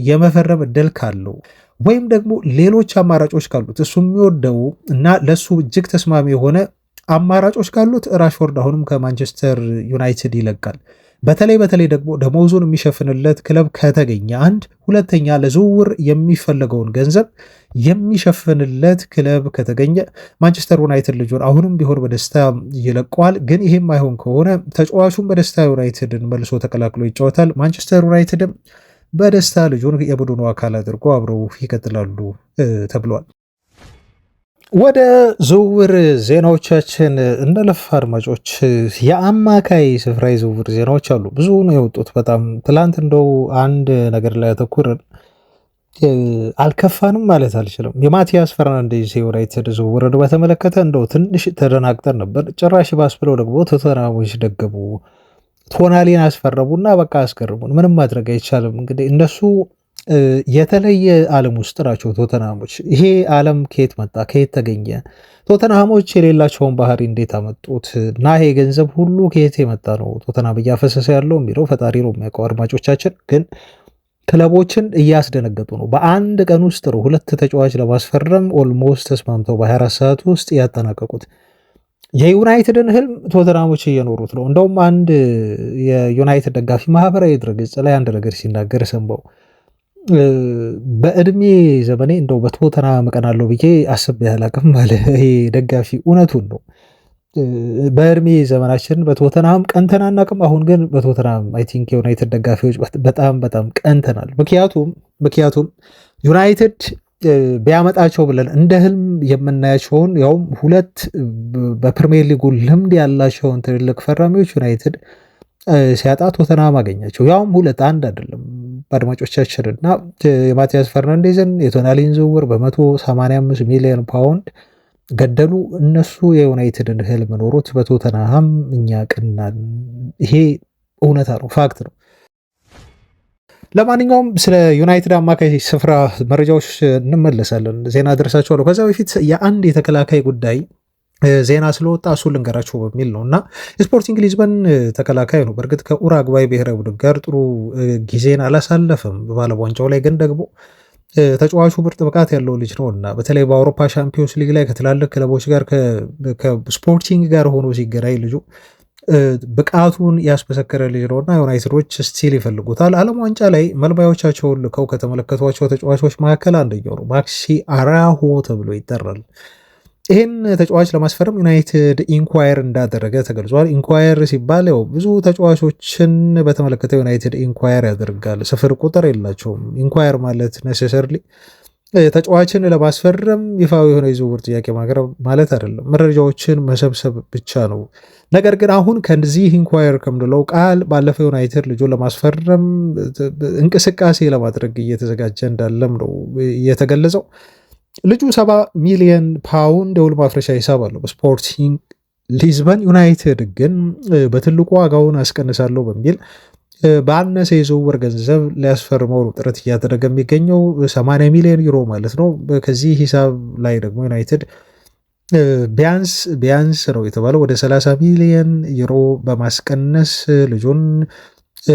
Speaker 1: የመፈረም እድል ካለው ወይም ደግሞ ሌሎች አማራጮች ካሉት እሱ የሚወደው እና ለሱ እጅግ ተስማሚ የሆነ አማራጮች ካሉት ራሽፎርድ አሁንም ከማንቸስተር ዩናይትድ ይለቃል። በተለይ ደግሞ ደሞዙን የሚሸፍንለት ክለብ ከተገኘ ሁለተኛ ለዝውውር የሚፈለገውን ገንዘብ የሚሸፍንለት ክለብ ከተገኘ ማንቸስተር ዩናይትድ ልጁን አሁንም ቢሆን በደስታ ይለቀዋል። ግን ይሄም አይሆን ከሆነ ተጫዋቹን በደስታ ዩናይትድን መልሶ ተቀላቅሎ ይጫወታል። ማንቸስተር ዩናይትድም በደስታ ልጁን የቡድኑ አካል አድርጎ አብረው ይቀጥላሉ ተብሏል። ወደ ዝውውር ዜናዎቻችን እንደለፋ አድማጮች፣ የአማካይ ስፍራ የዝውውር ዜናዎች አሉ። ብዙ ነው የወጡት በጣም ትላንት። እንደው አንድ ነገር ላይ ያተኩርን አልከፋንም ማለት አልችልም። የማቲያስ ፈርናንዴዝ የዩናይትድ ዝውውርን በተመለከተ እንደው ትንሽ ተደናግጠን ነበር። ጭራሽ ባስ ብለው ደግሞ ቶተንሃሞች ደገሙ፣ ቶናሊን አስፈረሙና በቃ አስገርሙን። ምንም ማድረግ አይቻልም። እንግዲህ እነሱ የተለየ ዓለም ውስጥ ናቸው ቶተንሃሞች። ይሄ ዓለም ከየት መጣ? ከየት ተገኘ? ቶተንሃሞች የሌላቸውን ባህሪ እንዴት አመጡት? እና ይሄ ገንዘብ ሁሉ ከየት የመጣ ነው ቶተንሃም እያፈሰሰ ያለው የሚለው ፈጣሪ ነው የሚያውቀው። አድማጮቻችን ግን ክለቦችን እያስደነገጡ ነው። በአንድ ቀን ውስጥ ነው 2 ተጫዋች ለማስፈረም ኦልሞስት ተስማምተው በ24 ሰዓት ውስጥ ያጠናቀቁት። የዩናይትድን ህልም ቶተንሃሞች እየኖሩት ነው። እንደውም አንድ የዩናይትድ ደጋፊ ማህበራዊ ድረገጽ ላይ አንድ ነገር ሲናገር ሰንበው በእድሜ ዘመኔ እንደው በቶተንሃም እቀናለሁ ብዬ አስቤ አላቅም አለ። ይሄ ደጋፊ እውነቱን ነው። በእድሜ ዘመናችን በቶተንሃም ቀንተን አናቅም። አሁን ግን በቶተንሃም አይ ቲንክ የዩናይትድ ደጋፊዎች በጣም በጣም ቀንተናል። ምክንያቱም ዩናይትድ ቢያመጣቸው ብለን እንደ ህልም የምናያቸውን ያውም 2 በፕሪሚየር ሊጉ ልምድ ያላቸውን ትልልቅ ፈራሚዎች ዩናይትድ ሲያጣ ቶተንሃም አገኛቸው። ያውም 2 1 አይደለም። በአድማጮቻችን እና የማቲያስ ፈርናንዴዝን የቶናሊን ዝውውር በ185 ሚሊዮን ፓውንድ ገደሉ። እነሱ የዩናይትድን ህልም ኖሩት። በቶተንሃም እኛ ቅናን። ይሄ እውነታ ነው፣ ፋክት ነው። ለማንኛውም ስለ ዩናይትድ አማካይ ስፍራ መረጃዎች እንመለሳለን። ዜና ደርሳችኋለሁ። ከዛ በፊት የአንድ የተከላካይ ጉዳይ ዜና ስለወጣ እሱ ልንገራቸው በሚል ነው እና የስፖርቲንግ ሊዝበን ተከላካይ ነው። በእርግጥ ከኡራግዋይ ብሔራዊ ቡድን ጋር ጥሩ ጊዜን አላሳለፈም በዓለም ዋንጫው ላይ፣ ግን ደግሞ ተጫዋቹ ምርጥ ብቃት ያለው ልጅ ነው እና በተለይ በአውሮፓ ሻምፒዮንስ ሊግ ላይ ከትላልቅ ክለቦች ጋር ከስፖርቲንግ ጋር ሆኖ ሲገናኝ ልጁ ብቃቱን ያስመሰከረ ልጅ ነው እና ዩናይትዶች ስቲል ይፈልጉታል። ዓለም ዋንጫ ላይ መልማዮቻቸውን ልከው ከተመለከቷቸው ተጫዋቾች መካከል አንደኛው ነው። ማክሲ አራሆ ተብሎ ይጠራል። ይህን ተጫዋች ለማስፈረም ዩናይትድ ኢንኳየር እንዳደረገ ተገልጿል። ኢንኳየር ሲባል ያው ብዙ ተጫዋቾችን በተመለከተ ዩናይትድ ኢንኳየር ያደርጋል። ስፍር ቁጥር የላቸውም። ኢንኳየር ማለት ነሰሰርሊ ተጫዋችን ለማስፈረም ይፋዊ የሆነ የዝውውር ጥያቄ ማቅረብ ማለት አይደለም፣ መረጃዎችን መሰብሰብ ብቻ ነው። ነገር ግን አሁን ከዚህ ኢንኳየር ከምንለው ቃል ባለፈው ዩናይትድ ልጁን ለማስፈረም እንቅስቃሴ ለማድረግ እየተዘጋጀ እንዳለም ነው የተገለጸው። ልጁ 70 ሚሊዮን ፓውንድ የውል ማፍረሻ ሂሳብ አለው በስፖርቲንግ ሊዝበን። ዩናይትድ ግን በትልቁ ዋጋውን አስቀንሳለሁ በሚል በአነሰ የዝውውር ገንዘብ ሊያስፈርመው ጥረት እያደረገ የሚገኘው 80 ሚሊዮን ዩሮ ማለት ነው። ከዚህ ሂሳብ ላይ ደግሞ ዩናይትድ ቢያንስ ነው የተባለው ወደ 30 ሚሊዮን ዩሮ በማስቀነስ ልጁን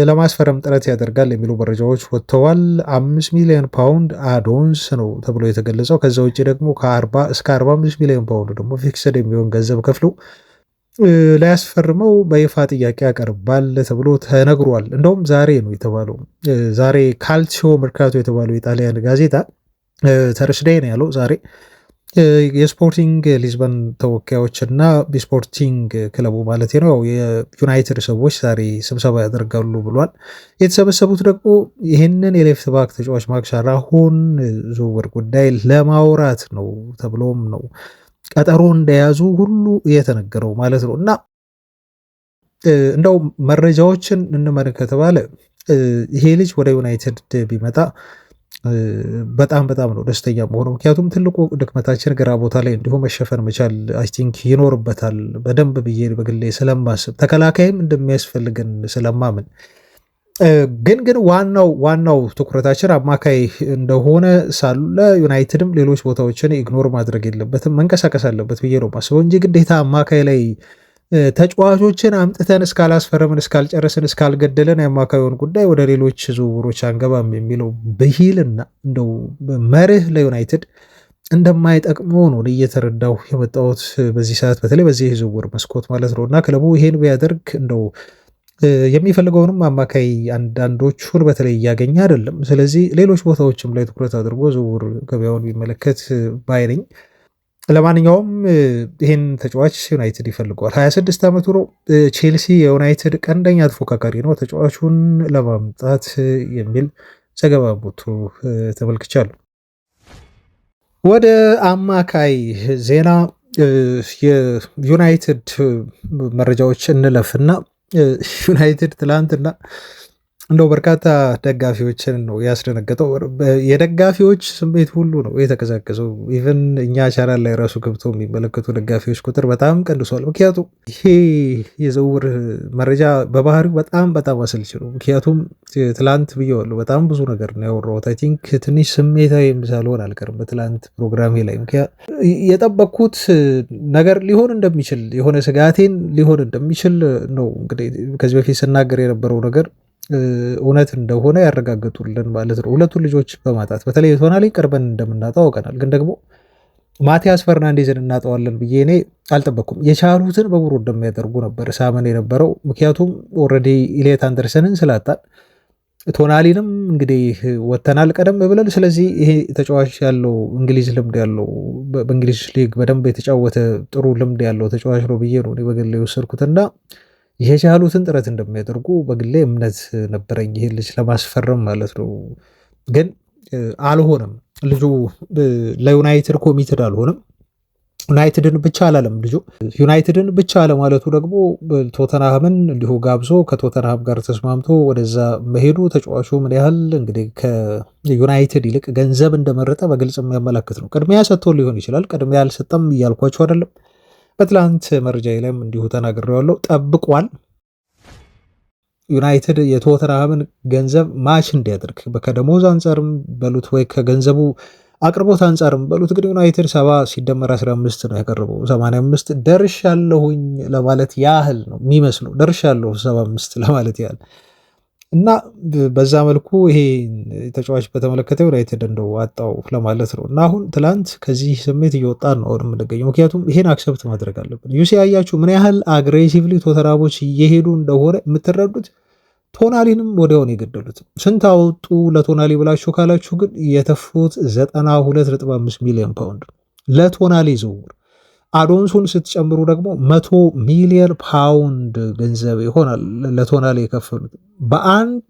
Speaker 1: ለማስፈረም ጥረት ያደርጋል የሚሉ መረጃዎች ወጥተዋል። 5 ሚሊዮን ፓውንድ አዶንስ ነው ተብሎ የተገለጸው። ከዛ ውጭ ደግሞ ከ40 እስከ 45 ሚሊዮን ፓውንድ ደግሞ ፊክስድ የሚሆን ገንዘብ ከፍሎ ላያስፈርመው በይፋ ጥያቄ ያቀርባል ተብሎ ተነግሯል። እንደውም ዛሬ ነው የተባለው። ዛሬ ካልሲዮ መርካቶ የተባለው የጣሊያን ጋዜጣ ተርስዴይ ነው ያለው ዛሬ የስፖርቲንግ ሊዝበን ተወካዮች እና የስፖርቲንግ ክለቡ ማለት ነው የዩናይትድ ሰዎች ዛሬ ስብሰባ ያደርጋሉ ብሏል። የተሰበሰቡት ደግሞ ይህንን የሌፍት ባክ ተጫዋች ማክስ አራሆን ዝውውር ጉዳይ ለማውራት ነው ተብሎም ነው ቀጠሮ እንደያዙ ሁሉ እየተነገረው ማለት ነው። እና እንደው መረጃዎችን እንመን ከተባለ ይሄ ልጅ ወደ ዩናይትድ ቢመጣ በጣም ነው ደስተኛ መሆኑ። ምክንያቱም ትልቁ ድክመታችን ግራ ቦታ ላይ እንዲሁም መሸፈን መቻል አይ ቲንክ ይኖርበታል በደንብ ብዬ በግሌ ስለማስብ ተከላካይም እንደሚያስፈልገን ስለማምን፣ ግን ዋናው ትኩረታችን አማካይ እንደሆነ ሳለ ዩናይትድም ሌሎች ቦታዎችን ኢግኖር ማድረግ የለበትም መንቀሳቀስ አለበት ብዬ ነው ማስበው እንጂ ግዴታ አማካይ ላይ ተጫዋቾችን አምጥተን እስካላስፈረምን እስካልጨረስን እስካልገደለን የአማካዩን ጉዳይ ወደ ሌሎች ዝውውሮች አንገባም የሚለው ብሂልና እንደው መርህ ለዩናይትድ እንደማይጠቅመው ነው እየተረዳሁ የመጣሁት በዚህ ሰዓት፣ በተለይ በዚህ ዝውውር መስኮት ማለት ነው። እና ክለቡ ይሄን ቢያደርግ እንደው የሚፈልገውንም አማካይ አንዳንዶቹን በተለይ እያገኘ አይደለም። ስለዚህ ሌሎች ቦታዎችም ላይ ትኩረት አድርጎ ዝውውር ገበያውን ቢመለከት ባይ ነኝ። ለማንኛውም ይህን ተጫዋች ዩናይትድ ይፈልገዋል። 26 ዓመቱ ነው። ቼልሲ የዩናይትድ ቀንደኛ ተፎካካሪ ነው ተጫዋቹን ለማምጣት የሚል ዘገባ ቦቱ ተመልክቻለሁ። ወደ አማካይ ዜና የዩናይትድ መረጃዎች እንለፍና ዩናይትድ ትላንትና እንደው በርካታ ደጋፊዎችን ነው ያስደነገጠው። የደጋፊዎች ስሜት ሁሉ ነው የተቀዛቀዘው። ኢቨን እኛ ቻናል ላይ ራሱ ገብተው የሚመለከቱ ደጋፊዎች ቁጥር በጣም ቀንሷል። ምክንያቱም ይሄ የዝውውር መረጃ በባህሪው በጣም በጣም አሰልች ነው። ምክንያቱም ትላንት ብየዋለሁ፣ በጣም ብዙ ነገር ነው ያወራሁት። አይ ቲንክ ትንሽ ስሜታዊ ሳልሆን አልቀርም በትላንት ፕሮግራሜ ላይ። የጠበቅኩት ነገር ሊሆን እንደሚችል የሆነ ስጋቴን ሊሆን እንደሚችል ነው እንግዲህ ከዚህ በፊት ስናገር የነበረው ነገር እውነት እንደሆነ ያረጋግጡልን ማለት ነው። ሁለቱን ልጆች በማጣት በተለይ ቶናሊ ቀርበን እንደምናጣው አውቀናል። ግን ደግሞ ማቲያስ ፈርናንዴዝን እናጠዋለን ብዬ እኔ አልጠበቅኩም። የቻሉትን በሙሉ እንደሚያደርጉ ነበር ሳመን የነበረው። ምክንያቱም ኦልሬዲ ኢሌት አንደርሰንን ስላጣን ቶናሊንም እንግዲህ ወተናል ቀደም ብለን። ስለዚህ ይሄ ተጫዋች ያለው እንግሊዝ ልምድ ያለው በእንግሊዝ ሊግ በደንብ የተጫወተ ጥሩ ልምድ ያለው ተጫዋች ነው ብዬ ነው በግሌ የወሰድኩትና የቻሉትን ጥረት እንደሚያደርጉ በግሌ እምነት ነበረኝ፣ ይሄን ልጅ ለማስፈረም ማለት ነው። ግን አልሆነም። ልጁ ለዩናይትድ ኮሚትድ አልሆነም። ዩናይትድን ብቻ አላለም ልጁ። ዩናይትድን ብቻ አለማለቱ ደግሞ ቶተንሃምን እንዲሁ ጋብዞ ከቶተንሃም ጋር ተስማምቶ ወደዛ መሄዱ ተጫዋቹ ምን ያህል እንግዲህ ከዩናይትድ ይልቅ ገንዘብ እንደመረጠ በግልጽ የሚያመላክት ነው። ቅድሚያ ሰጥቶ ሊሆን ይችላል። ቅድሚያ አልሰጠም እያልኳቸው አይደለም። በትላንት መረጃ ላይም እንዲሁ ተናግሬዋለሁ። ጠብቋል። ዩናይትድ የቶተንሃምን ገንዘብ ማች እንዲያደርግ ከደሞዝ አንጻርም በሉት ወይ ከገንዘቡ አቅርቦት አንጻርም በሉት ግን ዩናይትድ 70 ሲደመር 15 ነው ያቀረበው። 85 ደርሻለሁኝ ለማለት ያህል ነው የሚመስለው። ደርሻለሁ 75 ለማለት ያህል እና በዛ መልኩ ይሄ ተጫዋች በተመለከተ ዩናይትድ እንደው አጣው ለማለት ነው። እና አሁን ትላንት ከዚህ ስሜት እየወጣን ነው አሁን የምንገኘው። ምክንያቱም ይሄን አክሰፕት ማድረግ አለብን። ዩሲ ያያችሁ ምን ያህል አግሬሲቭሊ ቶተንሃሞች እየሄዱ እንደሆነ የምትረዱት። ቶናሊንም ወዲያውን የገደሉት ስንት አወጡ ለቶናሊ ብላችሁ ካላችሁ ግን የተፉት 92.5 ሚሊዮን ፓውንድ ለቶናሊ ዝውውር። አዶንሶን ስትጨምሩ ደግሞ 100 ሚሊዮን ፓውንድ ገንዘብ ይሆናል ለቶናሊ የከፈሉት በአንድ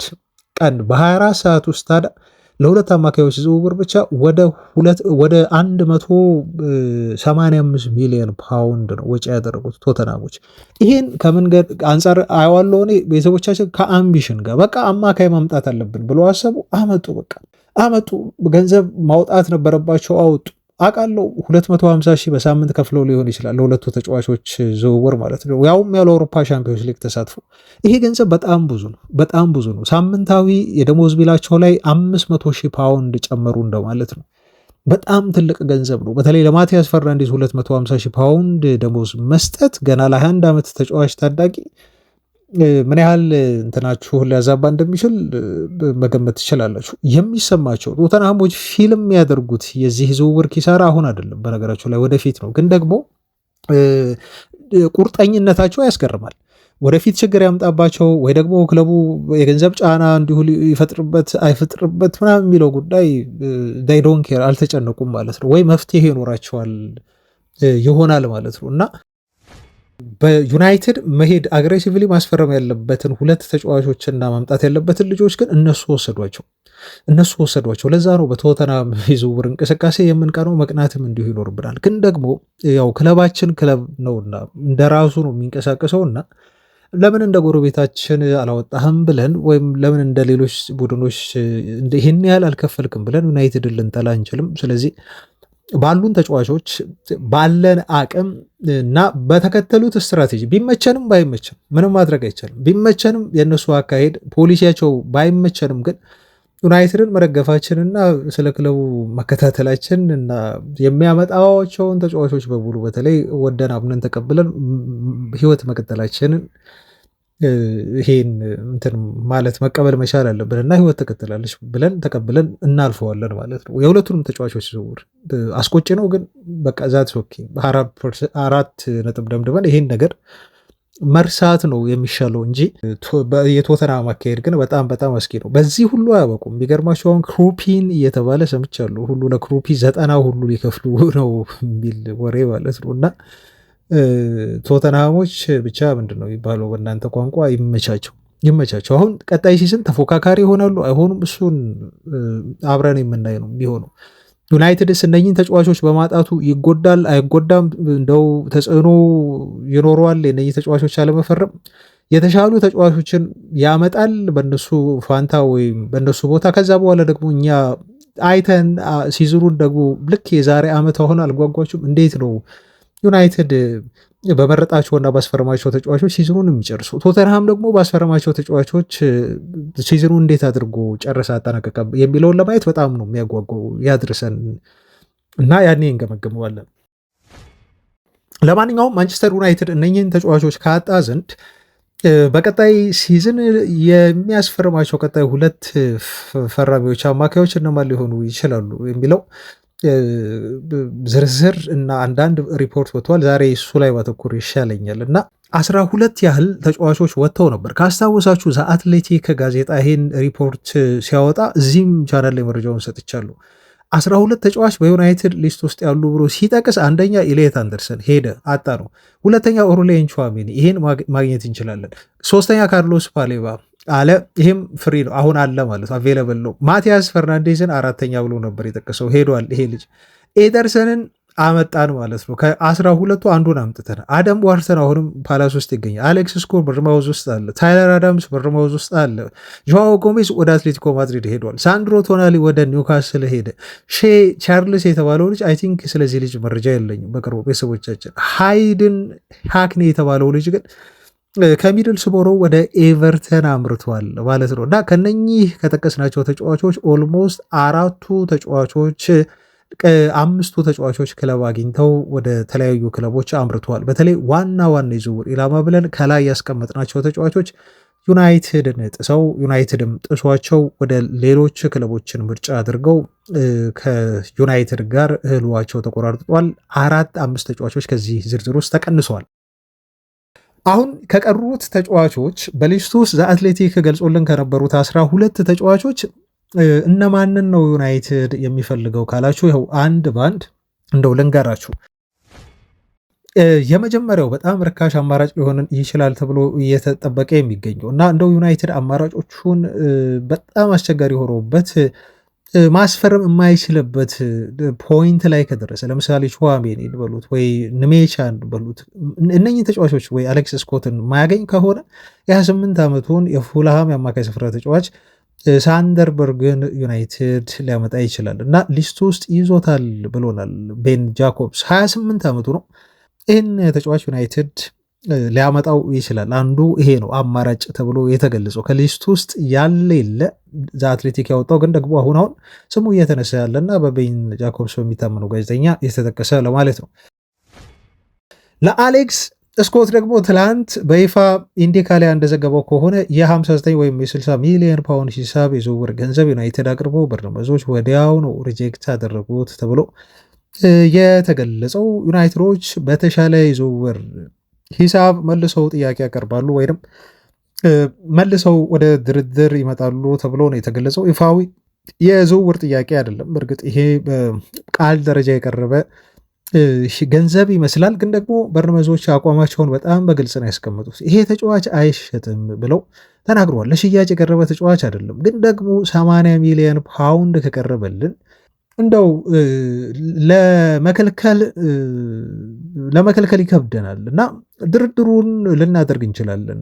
Speaker 1: ቀን በ24 ሰዓት ውስጥ። ታዲያ ለሁለት አማካዮች ዝውውር ብቻ ወደ 185 ሚሊዮን ፓውንድ ነው ወጪ ያደረጉት ቶተንሃሞች። ይሄን ከመንገድ አንጻር አየዋለሁ እኔ። ቤተሰቦቻችን ከአምቢሽን ጋር በቃ አማካይ ማምጣት አለብን ብሎ አሰቡ፣ አመጡ። በቃ አመጡ። ገንዘብ ማውጣት ነበረባቸው፣ አወጡ። አውቃለሁ 250 ሺህ በሳምንት ከፍለው ሊሆን ይችላል ለሁለቱ ተጫዋቾች ዝውውር ማለት ነው፣ ያውም ያለ አውሮፓ ሻምፒዮንስ ሊግ ተሳትፎ። ይሄ ገንዘብ በጣም ብዙ ነው፣ በጣም ብዙ ነው። ሳምንታዊ የደሞዝ ቢላቸው ላይ 500 ሺህ ፓውንድ ጨመሩ እንደማለት ነው። በጣም ትልቅ ገንዘብ ነው። በተለይ ለማቲያስ ፈርናንዴዝ 250 ሺህ ፓውንድ ደሞዝ መስጠት ገና ለ21 ዓመት ተጫዋች ታዳጊ ምን ያህል እንትናችሁ ሊያዛባ እንደሚችል መገመት ትችላላችሁ። የሚሰማቸው ቶተንሃሞች ፊልም ያደርጉት የዚህ ዝውውር ኪሳራ አሁን አይደለም፣ በነገራችሁ ላይ ወደፊት ነው። ግን ደግሞ ቁርጠኝነታቸው ያስገርማል። ወደፊት ችግር ያምጣባቸው ወይ ደግሞ ክለቡ የገንዘብ ጫና እንዲሁ ይፈጥርበት አይፈጥርበት ምናምን የሚለው ጉዳይ ዴይ ዶንት ኬር፣ አልተጨነቁም ማለት ነው። ወይ መፍትሄ ይኖራቸዋል ይሆናል ማለት ነው። እና በዩናይትድ መሄድ አግሬሲቭሊ ማስፈረም ያለበትን ሁለት ተጫዋቾችና ማምጣት ያለበትን ልጆች ግን እነሱ ወሰዷቸው። ለዛ ነው በቶተንሃም የዝውውር እንቅስቃሴ የምንቀነው፣ መቅናትም እንዲሁ ይኖርብናል። ግን ደግሞ ያው ክለባችን ክለብ ነውና እንደራሱ ነው የሚንቀሳቀሰውና ለምን እንደ ጎረቤታችን አላወጣህም ብለን ወይም ለምን እንደ ሌሎች ቡድኖች ይህን ያህል አልከፈልክም ብለን ዩናይትድን ልንጠላ አንችልም። ስለዚህ ባሉን ተጫዋቾች ባለን አቅም እና በተከተሉት ስትራቴጂ ቢመቸንም ባይመቸንም ምንም ማድረግ አይቻልም። ቢመቸንም የእነሱ አካሄድ ፖሊሲያቸው ባይመቸንም ግን ዩናይትድን መደገፋችንና ስለ ክለቡ መከታተላችን እና የሚያመጣቸውን ተጫዋቾች በሙሉ በተለይ ወደን አምነን ተቀብለን ህይወት መቀጠላችንን ይሄን እንትን ማለት መቀበል መቻል አለብን እና ህይወት ተቀጥላለች ብለን ተቀብለን እናልፈዋለን ማለት ነው። የሁለቱንም ተጫዋቾች ዝውውር አስቆጭ ነው፣ ግን በቃ ዛት ኦኬ 4 ነጥብ ደምድመን ይሄን ነገር መርሳት ነው የሚሻለው እንጂ የቶተንሃም አካሄድ ግን በጣም በጣም አስጊ ነው። በዚህ ሁሉ አያበቁም። ቢገርማቸው አሁን ክሩፒን እየተባለ ሰምቻለሁ። ሁሉ ለክሩፒ 90 ሁሉ ሊከፍሉ ነው የሚል ወሬ ማለት ነው። እና ቶተንሃሞች ብቻ ምንድን ነው የሚባለው በእናንተ ቋንቋ ይመቻቸው። አሁን ቀጣይ ሲዝን ተፎካካሪ ይሆናሉ አይሆኑም፣ እሱን አብረን የምናይ ነው የሚሆነው። ዩናይትድስ እነኝን ተጫዋቾች በማጣቱ ይጎዳል አይጎዳም? እንደው ተጽዕኖ ይኖረዋል? የነኝህ ተጫዋቾች አለመፈረም የተሻሉ ተጫዋቾችን ያመጣል በእነሱ ፋንታ ወይም በእነሱ ቦታ። ከዛ በኋላ ደግሞ እኛ አይተን ሲዝኑን ደግሞ ልክ የዛሬ ዓመት አሁን አልጓጓችሁም? እንዴት ነው ዩናይትድ በመረጣቸውና ባስፈረማቸው ተጫዋቾች ሲዝኑን የሚጨርሱ? ቶተንሃም ደግሞ ባስፈረማቸው ተጫዋቾች ሲዝኑ እንዴት አድርጎ ጨረሰ አጠናቀቀ የሚለውን ለማየት በጣም ነው የሚያጓጓው። ያድርሰን እና ያኔ እንገመግመዋለን። ለማንኛውም ማንቸስተር ዩናይትድ እነኝህን ተጫዋቾች ካጣ ዘንድ በቀጣይ ሲዝን የሚያስፈርማቸው ቀጣይ ሁለት ፈራሚዎች አማካዮች እነማን ሊሆኑ ይችላሉ የሚለው ዝርዝር እና አንዳንድ ሪፖርት ወጥቷል። ዛሬ እሱ ላይ ባተኩር ይሻለኛል እና 12 ያህል ተጫዋቾች ወጥተው ነበር። ካስታወሳችሁ ዘአትሌቲክ ጋዜጣ ይሄን ሪፖርት ሲያወጣ እዚህም ቻናል ላይ መረጃውን ሰጥቻለሁ። 12 ተጫዋች በዩናይትድ ሊስት ውስጥ ያሉ ብሎ ሲጠቅስ አንደኛ ኢሌት አንደርሰን ሄደ አጣ ነው። ሁለተኛ ኦሩሌን ቹዋሜኒ ይሄን ማግኘት እንችላለን። ሶስተኛ ካርሎስ ፓሌባ አለ፣ ይህም ፍሪ ነው አሁን አለ ማለት አቬለብል ነው። ማቲያስ ፈርናንዴዝን አራተኛ ብሎ ነበር የጠቀሰው ሄዷል ይሄ ልጅ። ኤደርሰንን አመጣን ማለት ነው። ከ12ቱ አንዱን አምጥተን አደም ዋርተን አሁንም ፓላስ ውስጥ ይገኛል። አሌክስ ስኮር በርማውዝ ውስጥ አለ። ታይለር አዳምስ በርማውዝ ውስጥ አለ። ጆዋው ጎሜዝ ወደ አትሌቲኮ ማድሪድ ሄዷል። ሳንድሮ ቶናሊ ወደ ኒውካስል ሄደ። ሼ ቻርልስ የተባለው ልጅ አይ ቲንክ ስለዚህ ልጅ መረጃ የለኝም በቅርቡ ቤተሰቦቻችን። ሃይድን ሃክኔ የተባለው ልጅ ግን ከሚድልስቦሮ ወደ ኤቨርተን አምርቷል ማለት ነው። እና ከነኚህ ከጠቀስናቸው ተጫዋቾች ኦልሞስት አምስቱ ተጫዋቾች ክለብ አግኝተው ወደ ተለያዩ ክለቦች አምርተዋል። በተለይ ዋና የዝውውር ኢላማ ብለን ከላይ ያስቀመጥናቸው ተጫዋቾች ዩናይትድን ጥሰው ዩናይትድም ጥሷቸው ወደ ሌሎች ክለቦችን ምርጫ አድርገው ከዩናይትድ ጋር እህልዋቸው ተቆራርጧል። 4-5 ተጫዋቾች ከዚህ ዝርዝር ውስጥ ተቀንሰዋል። አሁን ከቀሩት ተጫዋቾች በሊስቱ ውስጥ ዘአትሌቲክ ገልጾልን ከነበሩት 12 ተጫዋቾች እነማንን ነው ዩናይትድ የሚፈልገው ካላችሁ ይኸው አንድ ባንድ እንደው ልንገራችሁ። የመጀመሪያው በጣም ርካሽ አማራጭ ሊሆን ይችላል ተብሎ እየተጠበቀ የሚገኘው እና እንደው ዩናይትድ አማራጮቹን በጣም አስቸጋሪ ሆኖበት ማስፈረም የማይችልበት ፖይንት ላይ ከደረሰ ለምሳሌ ቹዋሜኒ በሉት ወይ ንሜቻን በሉት እነኚህ ተጫዋቾች ወይ አሌክስ ስኮትን ማያገኝ ከሆነ የ28 ዓመቱን የፉልሃም የአማካይ ስፍራ ተጫዋች ሳንደርበርግን ዩናይትድ ሊያመጣ ይችላል እና ሊስቱ ውስጥ ይዞታል ብሎናል ቤን ጃኮብስ። 28 ዓመቱ ነው። ይህን ተጫዋች ዩናይትድ ሊያመጣው ይችላል። አንዱ ይሄ ነው አማራጭ ተብሎ የተገለጸው ከሊስቱ ውስጥ ያለ የለ ዘአትሌቲክ ያወጣው ግን ደግሞ አሁን ስሙ እየተነሳ ያለና በቤን ጃኮብስ በሚታመነው ጋዜጠኛ የተጠቀሰ ለማለት ነው። ለአሌክስ ስኮት ደግሞ ትላንት በይፋ ኢንዲካሊያ እንደዘገበው ከሆነ የ59 ወይም የ60 ሚሊዮን ፓውንድ ሂሳብ የዝውውር ገንዘብ ዩናይትድ አቅርቦ በርነመዞች ወዲያው ነው ሪጀክት አደረጉት ተብሎ የተገለጸው። ዩናይትዶች በተሻለ የዝውውር ሂሳብ መልሰው ጥያቄ ያቀርባሉ ወይም መልሰው ወደ ድርድር ይመጣሉ ተብሎ ነው የተገለጸው። ይፋዊ የዝውውር ጥያቄ አይደለም። በእርግጥ ይሄ በቃል ደረጃ የቀረበ ገንዘብ ይመስላል፣ ግን ደግሞ በርነመዞች አቋማቸውን በጣም በግልጽ ነው ያስቀመጡት። ይሄ ተጫዋች አይሸጥም ብለው ተናግረዋል። ለሽያጭ የቀረበ ተጫዋች አይደለም፣ ግን ደግሞ 80 ሚሊዮን ፓውንድ ከቀረበልን እንደው ለመከልከል ይከብደናል እና ድርድሩን ልናደርግ እንችላለን፣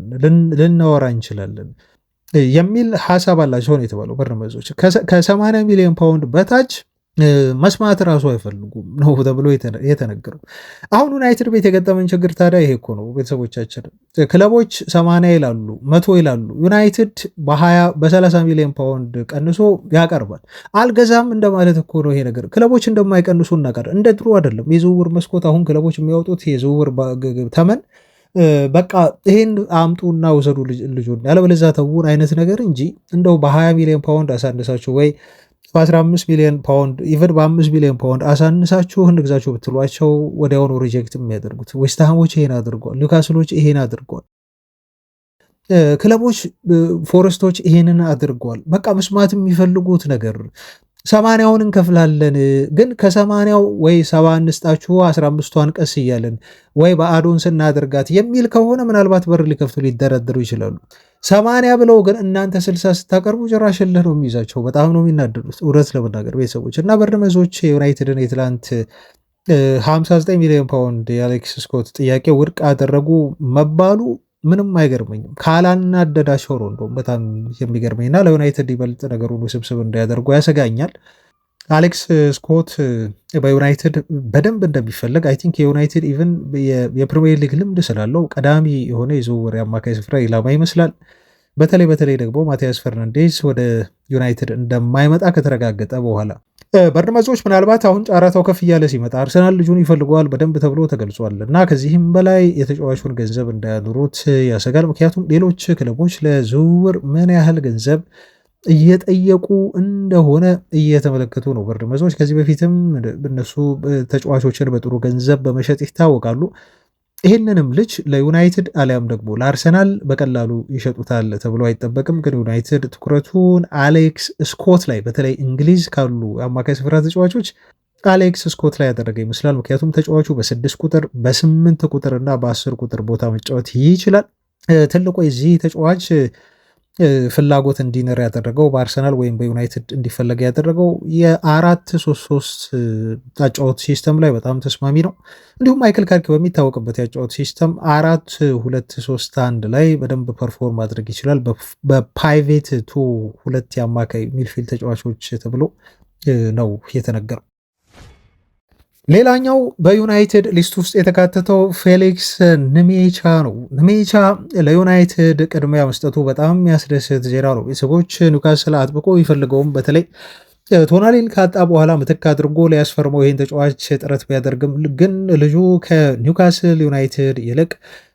Speaker 1: ልናወራ እንችላለን የሚል ሀሳብ አላቸው ነው የተባለው። በርነመዞች ከ80 ሚሊዮን ፓውንድ በታች መስማት ራሱ አይፈልጉም ነው ተብሎ የተነገረው። አሁን ዩናይትድ ቤት የገጠመን ችግር ታዲያ ይሄ እኮ ነው ቤተሰቦቻችን። ክለቦች 80 ይላሉ፣ 100 ይላሉ። ዩናይትድ በ30 ሚሊዮን ፓውንድ ቀንሶ ያቀርባል። አልገዛም እንደማለት እኮ ነው ይሄ ነገር። ክለቦች እንደማይቀንሱ እናቀር እንደ ድሮ አይደለም። የዝውውር መስኮት አሁን ክለቦች የሚያወጡት የዝውውር ተመን በቃ ይሄን አምጡና ውሰዱ ልጁን ያለበለዚያ ተውን አይነት ነገር እንጂ እንደው በ20 ሚሊዮን ፓውንድ አሳንሳችሁ ወይ በ15 ሚሊዮን ፓውንድ ኢቨን በ5 ሚሊዮን ፓውንድ አሳንሳችሁ እንግዛችሁ ብትሏቸው ወዲያውኑ ሪጀክት የሚያደርጉት ዌስትሃሞች ይሄን አድርገዋል፣ ኒውካስሎች ይሄን አድርገዋል፣ ክለቦች ፎረስቶች ይሄንን አድርገዋል። በቃ መስማት የሚፈልጉት ነገር 80ውን እንከፍላለን፣ ግን ከ80ው ወይ 70 እንስጣችሁ 15ቷን ቀስ እያለን ወይ በአዶን ስናደርጋት የሚል ከሆነ ምናልባት በር ሊከፍቱ ሊደረደሩ ይችላሉ። 80 ብለው ግን እናንተ 60 ስታቀርቡ ጭራሽ እልህ ነው የሚይዛቸው። በጣም ነው የሚናደዱት እውነት ለመናገር ቤተሰቦች እና በርንመዞች የዩናይትድን የትላንት 59 ሚሊዮን ፓውንድ የአሌክስ ስኮት ጥያቄ ውድቅ አደረጉ መባሉ ምንም አይገርመኝም። ካላናደዳቸው ነው እንደውም በጣም የሚገርመኝና ለዩናይትድ ይበልጥ ነገሩን ውስብስብ እንዳያደርጉ ያሰጋኛል። አሌክስ ስኮት በዩናይትድ በደንብ እንደሚፈለግ አይ ቲንክ የዩናይትድ ኢቨን የፕሪሚየር ሊግ ልምድ ስላለው ቀዳሚ የሆነ የዝውውር የአማካይ ስፍራ ኢላማ ይመስላል። በተለይ ደግሞ ማቲያስ ፈርናንዴዝ ወደ ዩናይትድ እንደማይመጣ ከተረጋገጠ በኋላ በርንመዞች ምናልባት አሁን ጨረታው ከፍ እያለ ሲመጣ አርሰናል ልጁን ይፈልገዋል በደንብ ተብሎ ተገልጿል እና ከዚህም በላይ የተጫዋቹን ገንዘብ እንዳያኑሩት ያሰጋል። ምክንያቱም ሌሎች ክለቦች ለዝውውር ምን ያህል ገንዘብ እየጠየቁ እንደሆነ እየተመለከቱ ነው። በርንመዞች ከዚህ በፊትም እነሱ ተጫዋቾችን በጥሩ ገንዘብ በመሸጥ ይታወቃሉ። ይህንንም ልጅ ለዩናይትድ አሊያም ደግሞ ለአርሰናል በቀላሉ ይሸጡታል ተብሎ አይጠበቅም። ግን ዩናይትድ ትኩረቱን አሌክስ ስኮት ላይ በተለይ እንግሊዝ ካሉ የአማካይ ስፍራ ተጫዋቾች አሌክስ ስኮት ላይ ያደረገ ይመስላል። ምክንያቱም ተጫዋቹ በ6 ቁጥር በ8 ቁጥር እና በ10 ቁጥር ቦታ መጫወት ይችላል። ትልቁ የዚህ ተጫዋች ፍላጎት እንዲኖር ያደረገው በአርሰናል ወይም በዩናይትድ እንዲፈለግ ያደረገው የ4-3-3 አጫወት ሲስተም ላይ በጣም ተስማሚ ነው። እንዲሁም ማይክል ካርክ በሚታወቅበት ያጫወት ሲስተም 4-2-3-1 ላይ በደንብ ፐርፎርም ማድረግ ይችላል። በፓይቬት ቱ ሁለት የአማካይ ሚድፊልድ ተጫዋቾች ተብሎ ነው የተነገረው። ሌላኛው በዩናይትድ ሊስት ውስጥ የተካተተው ፌሊክስ ንሜቻ ነው። ንሜቻ ለዩናይትድ ቅድሚያ መስጠቱ በጣም የሚያስደስት ዜና ነው። ቤተሰቦች ኒውካስል አጥብቆ ይፈልገውም በተለይ ቶናሊን ካጣ በኋላ ምትክ አድርጎ ሊያስፈርመው ይህን ተጫዋች ጥረት ቢያደርግም ግን ልጁ ከኒውካስል ዩናይትድ ይልቅ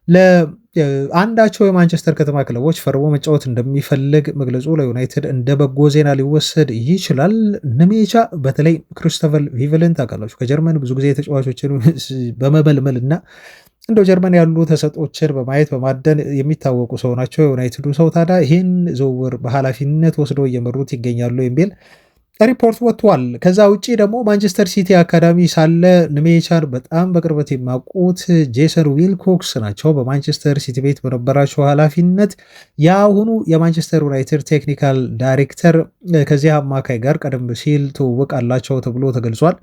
Speaker 1: ለአንዳቸው የማንቸስተር ከተማ ክለቦች ፈርሞ መጫወት እንደሚፈልግ መግለጹ ለዩናይትድ እንደ በጎ ዜና ሊወሰድ ይችላል። ንሜቻ በተለይ ክሪስቶፈር ቪቨልን ታውቃላችሁ፣ ከጀርመን ብዙ ጊዜ ተጫዋቾችን በመበልመል እና እንደው ጀርመን ያሉ ተሰጦችን በማየት በማደን የሚታወቁ ሰው ናቸው። የዩናይትዱ ሰው ታዲያ ይህን ዝውውር በኃላፊነት ወስደው እየመሩት ይገኛሉ የሚል ሪፖርት ወጥቷል። ከዛ ውጭ ደግሞ ማንቸስተር ሲቲ አካዳሚ ሳለ ንሜቻን በጣም በቅርበት የሚያውቁት ጄሰን ዊልኮክስ ናቸው። በማንቸስተር ሲቲ ቤት በነበራቸው ኃላፊነት የአሁኑ የማንቸስተር ዩናይትድ ቴክኒካል ዳይሬክተር ከዚህ አማካይ ጋር ቀደም ሲል ትውውቅ አላቸው ተብሎ ተገልጿል።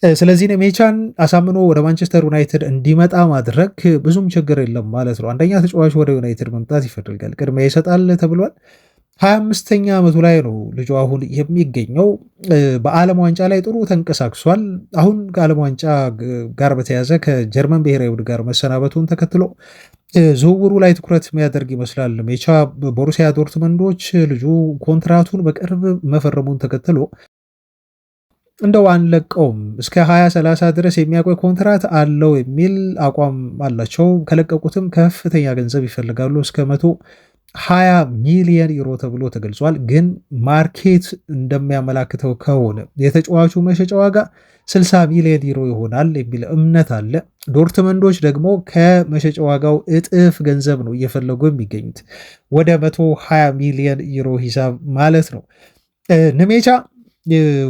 Speaker 1: ስለዚህ ንሜቻን አሳምኖ ወደ ማንቸስተር ዩናይትድ እንዲመጣ ማድረግ ብዙም ችግር የለም ማለት ነው። አንደኛ ተጫዋቹ ወደ ዩናይትድ መምጣት ይፈልጋል፣ ቅድሚያ ይሰጣል ተብሏል። 25ኛ ዓመቱ ላይ ነው ልጁ አሁን የሚገኘው። በዓለም ዋንጫ ላይ ጥሩ ተንቀሳቅሷል። አሁን ከዓለም ዋንጫ ጋር በተያዘ ከጀርመን ብሔራዊ ቡድን ጋር መሰናበቱን ተከትሎ ዝውውሩ ላይ ትኩረት የሚያደርግ ይመስላል። ሜቻ ቦሩሲያ ዶርትመንዶች ልጁ ኮንትራቱን በቅርብ መፈረሙን ተከትሎ እንደው አንለቀውም እስከ 2030 ድረስ የሚያቆይ ኮንትራት አለው የሚል አቋም አላቸው። ከለቀቁትም ከፍተኛ ገንዘብ ይፈልጋሉ እስከ 120 ሚሊዮን ዩሮ ተብሎ ተገልጿል። ግን ማርኬት እንደሚያመላክተው ከሆነ የተጫዋቹ መሸጫ ዋጋ 60 ሚሊዮን ዩሮ ይሆናል የሚል እምነት አለ። ዶርትመንዶች ደግሞ ከመሸጫ ዋጋው እጥፍ ገንዘብ ነው እየፈለጉ የሚገኙት፣ ወደ 120 ሚሊዮን ዩሮ ሂሳብ ማለት ነው። ንሜቻ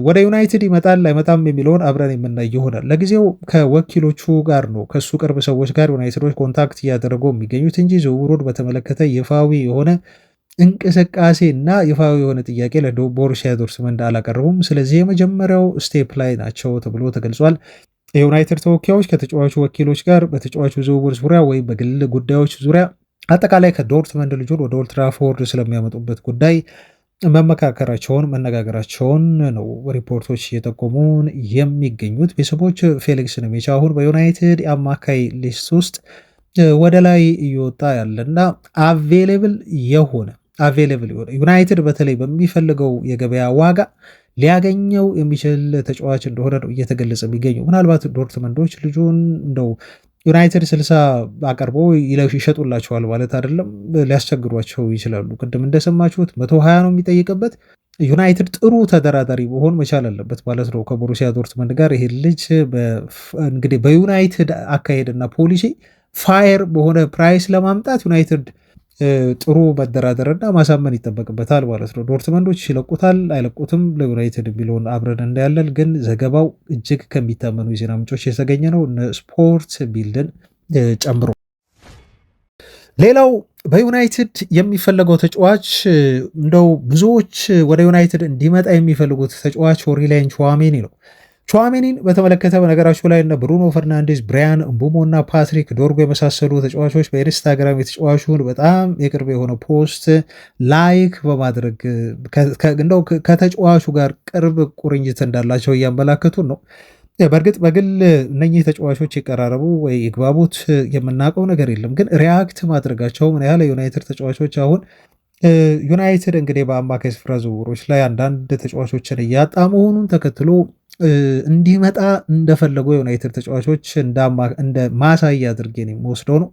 Speaker 1: ወደ ዩናይትድ ይመጣል አይመጣም የሚለውን አብረን የምናይ ይሆናል። ለጊዜው ከወኪሎቹ ጋር ነው ከሱ ቅርብ ሰዎች ጋር ዩናይትዶች ኮንታክት እያደረጉ የሚገኙት እንጂ ዝውውሩን በተመለከተ ይፋዊ የሆነ እንቅስቃሴ እና ይፋዊ የሆነ ጥያቄ ለቦሩሲያ ዶርትመንድ አላቀረቡም። ስለዚህ የመጀመሪያው ስቴፕ ላይ ናቸው ተብሎ ተገልጿል። የዩናይትድ ተወካዮች ከተጫዋቹ ወኪሎች ጋር በተጫዋቹ ዝውውር ዙሪያ ወይም በግል ጉዳዮች ዙሪያ አጠቃላይ ከዶርትመንድ ልጁን ወደ ኦልድ ትራፎርድ ስለሚያመጡበት ጉዳይ መመካከራቸውን መነጋገራቸውን ነው ሪፖርቶች እየጠቆሙን የሚገኙት። ቤተሰቦች ፌሊክስ ንሜቻ አሁን በዩናይትድ የአማካይ ሊስት ውስጥ ወደ ላይ እየወጣ ያለና አቬሌብል የሆነ ዩናይትድ በተለይ በሚፈልገው የገበያ ዋጋ ሊያገኘው የሚችል ተጫዋች እንደሆነ ነው እየተገለጸ የሚገኘው። ምናልባት ዶርትመንዶች ልጁን እንደው ዩናይትድ 60 አቀርቦ ይሸጡላቸዋል ማለት አይደለም፣ ሊያስቸግሯቸው ይችላሉ። ቅድም እንደሰማችሁት 120 ነው የሚጠይቅበት። ዩናይትድ ጥሩ ተደራዳሪ መሆን መቻል አለበት ማለት ነው ከቦሩሲያ ዶርትመንድ ጋር። ይሄ ልጅ እንግዲህ በዩናይትድ አካሄድና ፖሊሲ ፋየር በሆነ ፕራይስ ለማምጣት ዩናይትድ ጥሩ መደራደርና ማሳመን ይጠበቅበታል ማለት ነው። ዶርትመንዶች ይለቁታል አይለቁትም ለዩናይትድ የሚለውን አብረን እንዳያለን። ግን ዘገባው እጅግ ከሚታመኑ የዜና ምንጮች የተገኘ ነው፣ ስፖርት ቢልድን ጨምሮ። ሌላው በዩናይትድ የሚፈለገው ተጫዋች እንደው ብዙዎች ወደ ዩናይትድ እንዲመጣ የሚፈልጉት ተጫዋች ኦሪላይን ቹዋሜኒ ነው። ቹዋሜኒን በተመለከተ በነገራችሁ ላይ እነ ብሩኖ ፈርናንዴዝ፣ ብራያን እምቡሞ እና ፓትሪክ ዶርጎ የመሳሰሉ ተጫዋቾች በኢንስታግራም የተጫዋቹን በጣም የቅርብ የሆነ ፖስት ላይክ በማድረግ እንደው ከተጫዋቹ ጋር ቅርብ ቁርኝት እንዳላቸው እያመላከቱን ነው። በእርግጥ በግል እነኚህ ተጫዋቾች ይቀራረቡ ወይ ይግባቡት የምናውቀው ነገር የለም። ግን ሪያክት ማድረጋቸው ምን ያህል የዩናይትድ ተጫዋቾች አሁን ዩናይትድ እንግዲህ በአማካይ ስፍራ ዝውውሮች ላይ አንዳንድ ተጫዋቾችን እያጣ መሆኑን ተከትሎ እንዲመጣ እንደፈለጉ የዩናይትድ ተጫዋቾች እንደ ማሳያ አድርጌ ነው የምወስደው ነው።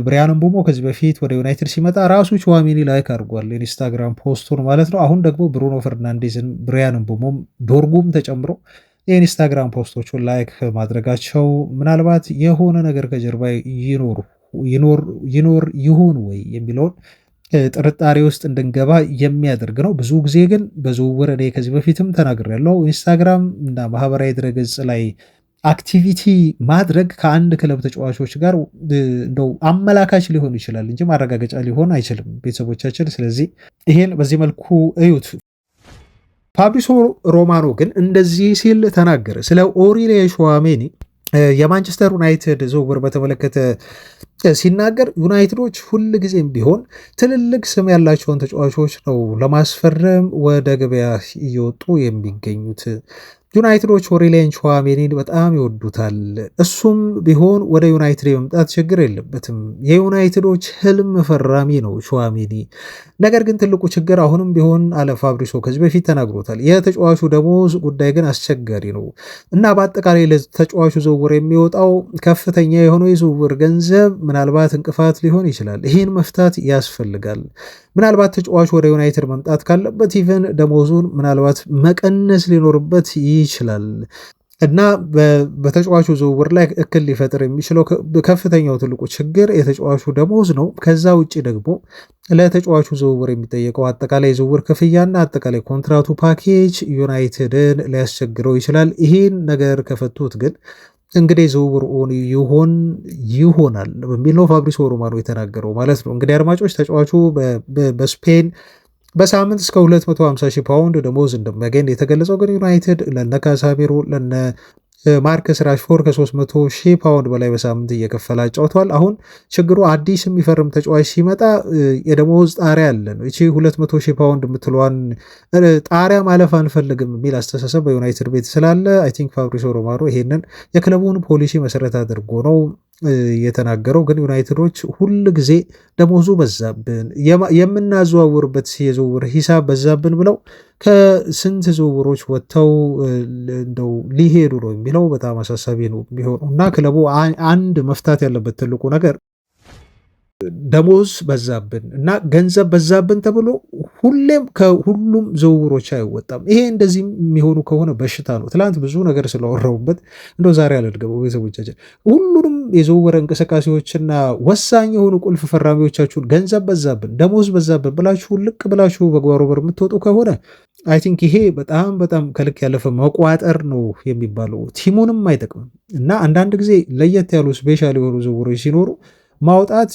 Speaker 1: ብሪያን ምቡሞ ከዚህ በፊት ወደ ዩናይትድ ሲመጣ ራሱ ቹዋሜኒ ላይክ አድርጓል ኢንስታግራም ፖስቱን ማለት ነው። አሁን ደግሞ ብሩኖ ፈርናንዴዝን፣ ብሪያን ምቡሞም ዶርጉም ተጨምሮ የኢንስታግራም ፖስቶቹን ላይክ ማድረጋቸው ምናልባት የሆነ ነገር ከጀርባ ይኖር ይሆን ወይ የሚለውን ጥርጣሬ ውስጥ እንድንገባ የሚያደርግ ነው። ብዙ ጊዜ ግን በዝውውር እኔ ከዚህ በፊትም ተናግሬያለሁ፣ ኢንስታግራም እና ማህበራዊ ድረገጽ ላይ አክቲቪቲ ማድረግ ከአንድ ክለብ ተጫዋቾች ጋር እንደው አመላካች ሊሆን ይችላል እንጂ ማረጋገጫ ሊሆን አይችልም ቤተሰቦቻችን። ስለዚህ ይሄን በዚህ መልኩ እዩት። ፋብሪሶ ሮማኖ ግን እንደዚህ ሲል ተናገረ ስለ ኦሪሊያን ቹዋሜኒ የማንቸስተር ዩናይትድ ዝውውር በተመለከተ ሲናገር ዩናይትዶች ሁል ጊዜም ቢሆን ትልልቅ ስም ያላቸውን ተጫዋቾች ነው ለማስፈረም ወደ ገበያ እየወጡ የሚገኙት። ዩናይትዶች ኦሪሊያን ቹዋሜኒን በጣም ይወዱታል። እሱም ቢሆን ወደ ዩናይትድ የመምጣት ችግር የለበትም። የዩናይትዶች ህልም ፈራሚ ነው ቹዋሜኒ። ነገር ግን ትልቁ ችግር አሁንም ቢሆን አለ ፋብሪሶ ከዚህ በፊት ተናግሮታል፣ የተጫዋቹ ደሞዝ ጉዳይ ግን አስቸጋሪ ነው እና በአጠቃላይ ለተጫዋቹ ዝውውር የሚወጣው ከፍተኛ የሆነው የዝውውር ገንዘብ ምናልባት እንቅፋት ሊሆን ይችላል። ይህን መፍታት ያስፈልጋል። ምናልባት ተጫዋቹ ወደ ዩናይትድ መምጣት ካለበት ኢቨን ደሞዙን ምናልባት መቀነስ ሊኖርበት ይችላል እና በተጫዋቹ ዝውውር ላይ እክል ሊፈጥር የሚችለው ከፍተኛው ትልቁ ችግር የተጫዋቹ ደሞዝ ነው። ከዛ ውጭ ደግሞ ለተጫዋቹ ዝውውር የሚጠየቀው አጠቃላይ ዝውውር ክፍያና አጠቃላይ ኮንትራቱ ፓኬጅ ዩናይትድን ሊያስቸግረው ይችላል። ይህን ነገር ከፈቱት ግን እንግዲህ ዝውውር ይሆናል በሚል ነው ፋብሪሶ ሮማኖ የተናገረው ማለት ነው። እንግዲህ አድማጮች ተጫዋቹ በስፔን በሳምንት እስከ 250,000 ፓውንድ ደሞዝ እንደሚያገኝ የተገለጸው ግን ዩናይትድ ለነ ካሳሜሮ ለነ ማርከስ ራሽፎርድ ከ300,000 ፓውንድ በላይ በሳምንት እየከፈለ አጫውተዋል። አሁን ችግሩ አዲስ የሚፈርም ተጫዋች ሲመጣ የደሞዝ ጣሪያ አለ ነው። እቺ 200,000 ፓውንድ የምትለዋን ጣሪያ ማለፍ አንፈልግም የሚል አስተሳሰብ በዩናይትድ ቤት ስላለ አይ ቲንክ ፋብሪሶ ሮማኖ ይሄንን የክለቡን ፖሊሲ መሰረት አድርጎ ነው የተናገረው። ግን ዩናይትዶች ሁል ጊዜ ደሞዙ በዛብን፣ የምናዘዋውርበት የዝውውር ሂሳብ በዛብን ብለው ከስንት ዝውውሮች ወጥተው እንደው ሊሄዱ ነው የሚለው በጣም አሳሳቢ ነው የሚሆነው እና ክለቡ አንድ መፍታት ያለበት ትልቁ ነገር ደሞዝ በዛብን እና ገንዘብ በዛብን ተብሎ ሁሌም ከሁሉም ዝውውሮች አይወጣም። ይሄ እንደዚህ የሚሆኑ ከሆነ በሽታ ነው። ትላንት ብዙ ነገር ስለወራሁበት እንደው ዛሬ አልደገመው። ቤተሰቦቻችን ሁሉንም የዝውውር እንቅስቃሴዎችና ወሳኝ የሆኑ ቁልፍ ፈራሚዎቻችሁን ገንዘብ በዛብን፣ ደሞዝ በዛብን ብላችሁ ልቅ ብላችሁ በጓሮ በር የምትወጡ ከሆነ አይ ቲንክ ይሄ በጣም በጣም ከልክ ያለፈ መቋጠር ነው የሚባለው። ቲሙንም አይጠቅምም እና አንዳንድ ጊዜ ለየት ያሉ ስፔሻል የሆኑ ዝውውሮች ሲኖሩ ማውጣት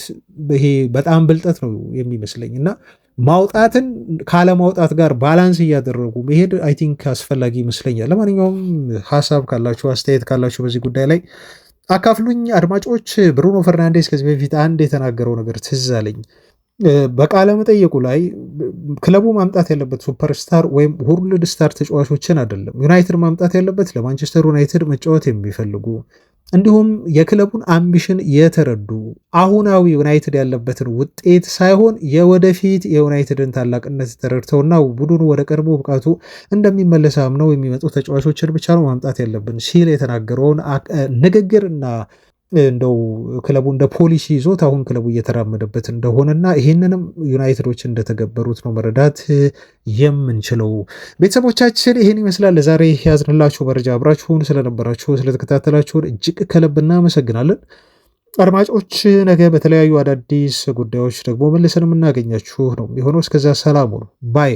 Speaker 1: ይሄ በጣም ብልጠት ነው የሚመስለኝ እና ማውጣትን ካለማውጣት ጋር ባላንስ እያደረጉ መሄድ አይ ቲንክ አስፈላጊ ይመስለኛል። ለማንኛውም ሀሳብ ካላችሁ አስተያየት ካላችሁ በዚህ ጉዳይ ላይ አካፍሉኝ አድማጮች። ብሩኖ ፈርናንዴዝ ከዚህ በፊት አንድ የተናገረው ነገር ትዝ አለኝ። በቃለ መጠየቁ ላይ ክለቡ ማምጣት ያለበት ሱፐርስታር ወይም ወርልድ ስታር ተጫዋቾችን አይደለም። ዩናይትድ ማምጣት ያለበት ለማንቸስተር ዩናይትድ መጫወት የሚፈልጉ እንዲሁም የክለቡን አምቢሽን የተረዱ አሁናዊ ዩናይትድ ያለበትን ውጤት ሳይሆን የወደፊት የዩናይትድን ታላቅነት ተረድተውና ቡድኑ ወደ ቀድሞ ብቃቱ እንደሚመለስ አምነው የሚመጡ ተጫዋቾችን ብቻ ነው ማምጣት ያለብን ሲል የተናገረውን ንግግር እና እንደው ክለቡ እንደ ፖሊሲ ይዞት አሁን ክለቡ እየተራመደበት እንደሆነና ይህንንም ዩናይትዶች እንደተገበሩት ነው መረዳት የምንችለው። ቤተሰቦቻችን ይህን ይመስላል ለዛሬ ያዝንላችሁ መረጃ። አብራችሁን ስለነበራችሁ ስለተከታተላችሁን እጅግ ከልብ እናመሰግናለን። አድማጮች ነገ በተለያዩ አዳዲስ ጉዳዮች ደግሞ መልሰን የምናገኛችሁ ነው የሚሆነው። እስከዛ ሰላም ሁኑ ባይ